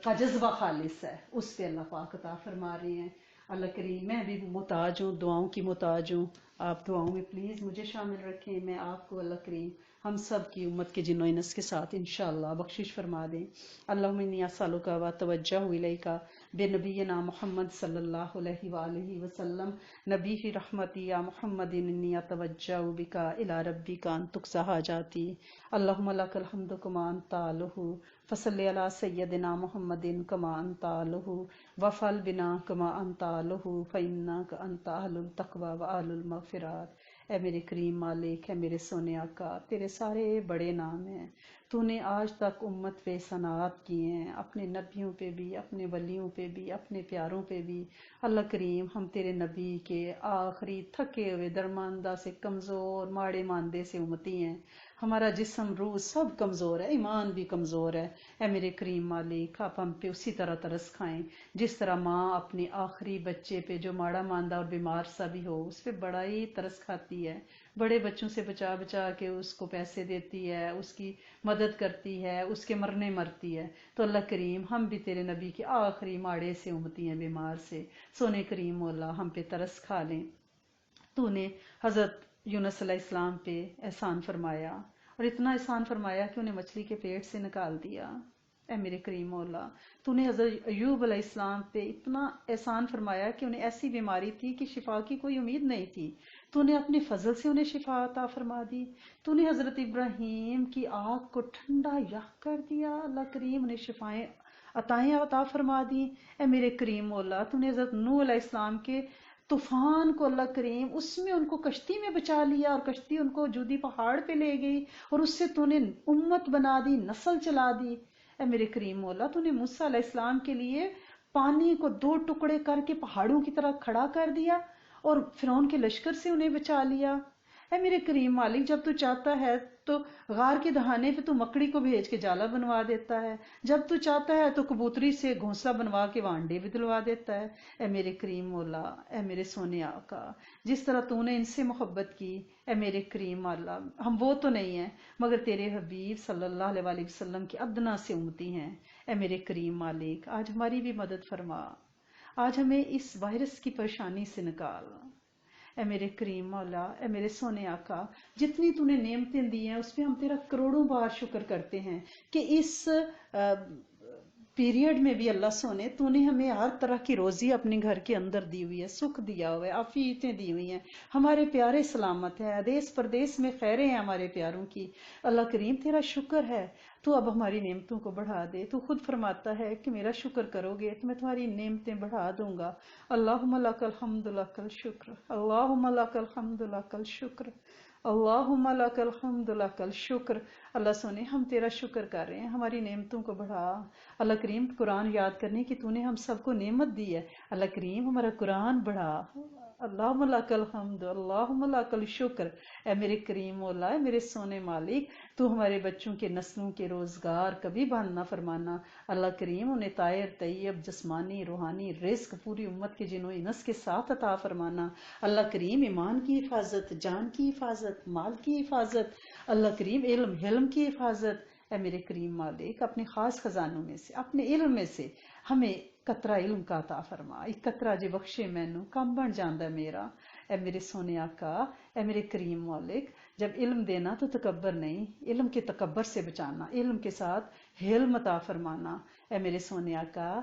کا جذبہ خالص ہے, اس پہ اللہ پاک عطا فرما رہے ہیں. اللہ کریم, میں بھی محتاج ہوں, دعاؤں کی محتاج ہوں, آپ دعاؤں میں پلیز مجھے شامل رکھیں. میں آپ کو اللہ کریم ہم سب کی امت کے جن و انس کے ساتھ انشاءاللہ بخشش فرما دیں. اللہم انی اسالک و اتوجہ الیک بنبینا محمد صلی اللہ علیہ وآلہ وسلم, نبی رحمتی یا محمد انی اتوجہ بک الی ربک ان تقضی حاجاتی. اللہم لک الحمد کما انت اہلہ, فصلی علی سیدنا محمد کما انت اہلہ, وفعل بنا کما انت اہلہ, فانک انت اہل التقوی و اہل المغفرات. اے میرے کریم مالک, ہے میرے سونے آقا, تیرے سارے بڑے نام ہیں. تو نے آج تک امت پہ احسانات کیے ہیں, اپنے نبیوں پہ بھی, اپنے ولیوں پہ بھی, اپنے پیاروں پہ بھی. اللہ کریم, ہم تیرے نبی کے آخری تھکے ہوئے درماندہ سے کمزور ماڑے ماندے سے امتی ہیں. ہمارا جسم روح سب کمزور ہے, ایمان بھی کمزور ہے. اے میرے کریم مالک, آپ ہم پہ اسی طرح ترس کھائیں جس طرح ماں اپنے آخری بچے پہ جو ماڑا ماندہ اور بیمار سا بھی ہو اس پہ بڑا ہی ترس کھاتی ہے, بڑے بچوں سے بچا بچا کے اس کو پیسے دیتی ہے، اس کی مدد کرتی ہے، اس کے مرنے مرتی ہے۔ تو اللہ کریم ہم بھی تیرے نبی کے آخری ماڑے سے امتی ہیں، بیمار سے، سونے کریم مولا ہم پہ ترس کھا لیں۔ تو نے حضرت یونس علیہ السلام پہ احسان فرمایا، اور اتنا احسان فرمایا کہ انہیں مچھلی کے پیٹ سے نکال دیا۔ اے میرے کریم مولا، تو نے حضرت ایوب علیہ السلام پہ اتنا احسان فرمایا کہ انہیں ایسی بیماری تھی کہ شفا کی کوئی امید نہیں تھی، تو نے اپنے فضل سے انہیں شفا عطا فرما دی۔ تو نے حضرت ابراہیم کی آگ کو ٹھنڈا یخ کر دیا، اللہ کریم انہیں شفائیں عطائیں عطا فرما دی۔ اے میرے کریم مولا، تو نے حضرت نوح علیہ السلام کے طوفان کو اللہ کریم اس میں ان کو کشتی میں بچا لیا، اور کشتی ان کو جودی پہاڑ پہ لے گئی، اور اس سے تو نے امت بنا دی، نسل چلا دی۔ اے میرے کریم مولا، تو نے موسیٰ علیہ السلام کے لیے پانی کو دو ٹکڑے کر کے پہاڑوں کی طرح کھڑا کر دیا، اور فرعون کے لشکر سے انہیں بچا لیا۔ اے میرے کریم مالک، جب تو چاہتا ہے تو غار کے دہانے پہ تو مکڑی کو بھیج کے جالا بنوا دیتا ہے، جب تو چاہتا ہے تو کبوتری سے گھونسلہ بنوا کے وہاں انڈے بھی دلوا دیتا ہے۔ اے میرے کریم مولا، اے میرے سونے آقا، جس طرح تو نے ان سے محبت کی، اے میرے کریم مولا، ہم وہ تو نہیں ہیں مگر تیرے حبیب صلی اللہ علیہ وآلہ وسلم کی ادنا سے امتی ہیں۔ اے میرے کریم مالک، آج ہماری بھی مدد فرما، آج ہمیں اس وائرس کی پریشانی سے نکال۔ اے میرے کریم مولا، اے میرے سونے آقا، جتنی تو نے نعمتیں دی ہیں اس پہ ہم تیرا کروڑوں بار شکر کرتے ہیں کہ اس پیریڈ میں بھی اللہ سونے تو نے ہمیں ہر طرح کی روزی اپنے گھر کے اندر دی ہوئی ہے، سکھ دیا ہوا ہے، عافیتیں دی ہوئی ہیں، ہمارے پیارے سلامت ہیں، دیس پردیس میں خیریں ہیں ہمارے پیاروں کی۔ اللہ کریم تیرا شکر ہے، تو اب ہماری نعمتوں کو بڑھا دے۔ تو خود فرماتا ہے کہ میرا شکر کرو گے تو میں تمہاری نعمتیں بڑھا دوں گا۔ اللہم لک الحمد لک الشکر، اللہم لک الحمد لک الشکر، اللہم لک الحمد لک الشکر۔ اللہ سونے ہم تیرا شکر کر رہے ہیں، ہماری نعمتوں کو بڑھا۔ اللہ کریم قرآن یاد کرنے کی تو نے ہم سب کو نعمت دی ہے، اللہ کریم ہمارا قرآن بڑھا۔ اللہم لک الحمد، اللہم لک الشکر۔ اے میرے کریم مولا، اے میرے سونے مالک، تو ہمارے بچوں کے نسلوں کے روزگار کبھی بند نہ فرمانا۔ اللہ کریم انہیں طاہر طیب جسمانی روحانی رزق پوری امت کے جنوں انس کے ساتھ عطا فرمانا۔ اللہ کریم ایمان کی حفاظت، جان کی حفاظت، مال کی حفاظت، اللہ کریم علم حلم کی حفاظت۔ اے میرے کریم مالک، اپنے خاص خزانوں میں سے، اپنے علم میں سے ہمیں قطرہ علم کا عطا فرما۔ ایک قطرہ جے بخشے مینوں کم بن جاندہ میرا۔ اے میرے سونے آقا، اے میرے کریم مالک، جب علم دینا تو تکبر نہیں، علم کے تکبر سے بچانا، علم کے ساتھ حلم عطا فرمانا۔ اے میرے سونے آقا،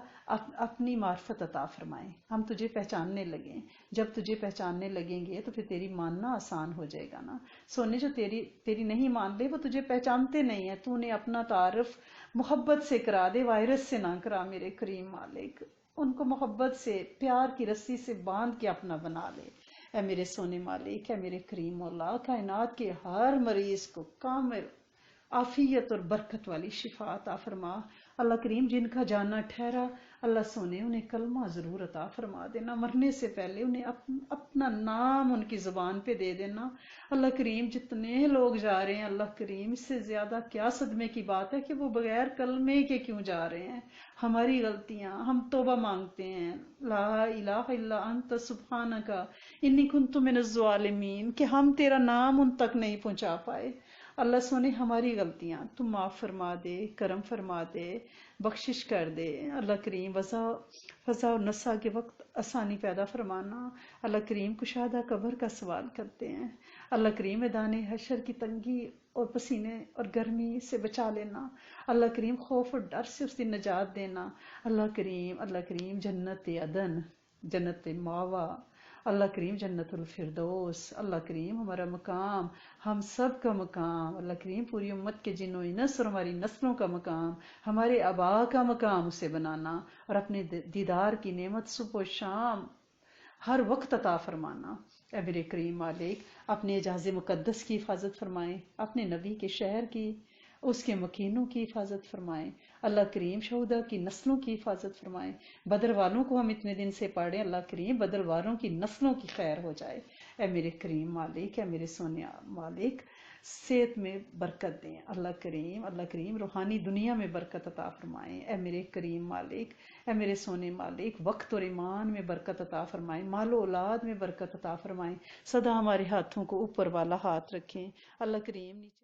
اپنی معرفت عطا فرمائیں، ہم تجھے پہچاننے لگیں۔ جب تجھے پہچاننے لگیں گے تو پھر تیری ماننا آسان ہو جائے گا نا۔ سونے جو تیری نہیں مان لے وہ تجھے پہچانتے نہیں ہیں، تو نے اپنا تعارف محبت سے کرا دے، وائرس سے نہ کرا میرے کریم مالک، ان کو محبت سے پیار کی رسی سے باندھ کے اپنا بنا لے۔ اے میرے سونے مالک، اے میرے کریم مولا، کائنات کے ہر مریض کو کامل عافیت اور برکت والی شفا عطا فرما۔ اللہ کریم جن کا جانا ٹھہرا، اللہ سونے انہیں کلمہ ضرور عطا فرما دینا، مرنے سے پہلے انہیں اپنا نام ان کی زبان پہ دے دینا۔ اللہ کریم جتنے لوگ جا رہے ہیں، اللہ کریم اس سے زیادہ کیا صدمے کی بات ہے کہ وہ بغیر کلمے کے کیوں جا رہے ہیں۔ ہماری غلطیاں، ہم توبہ مانگتے ہیں، لا الہ الا انت سبحانک انی کنت من الظالمین، کہ ہم تیرا نام ان تک نہیں پہنچا پائے۔ اللہ سونے ہماری غلطیاں تم معاف فرما دے، کرم فرما دے، بخشش کر دے۔ اللہ کریم فضا و نسا کے وقت آسانی پیدا فرمانا۔ اللہ کریم کشادہ قبر کا سوال کرتے ہیں، اللہ کریم میدان حشر کی تنگی اور پسینے اور گرمی سے بچا لینا۔ اللہ کریم خوف اور ڈر سے اس دن نجات دینا۔ اللہ کریم جنت عدن، جنت ماوا، اللہ کریم جنت الفردوس، اللہ کریم ہمارا مقام، ہم سب کا مقام، اللہ کریم پوری امت کے جن و انس اور ہماری نسلوں کا مقام، ہمارے آباء کا مقام اسے بنانا، اور اپنے دیدار کی نعمت صبح و شام ہر وقت عطا فرمانا۔ اے میرے کریم مالک، اپنے اعجاز مقدس کی حفاظت فرمائیں، اپنے نبی کے شہر کی، اس کے مکینوں کی حفاظت فرمائیں۔ اللہ کریم شہداء کی نسلوں کی حفاظت فرمائیں۔ بدر والوں کو ہم اتنے دن سے پڑھیں، اللہ کریم بدر والوں کی نسلوں کی خیر ہو جائے۔ اے میرے کریم مالک، اے میرے سونے مالک، صحت میں برکت دیں۔ اللہ کریم روحانی دنیا میں برکت عطا فرمائیں، اے میرے کریم مالک، اے میرے سونے مالک، وقت اور ایمان میں برکت عطا فرمائیں، مال و اولاد میں برکت عطا فرمائیں، سدا ہمارے ہاتھوں کو اوپر والا ہاتھ رکھیں۔ اللہ کریم نیچے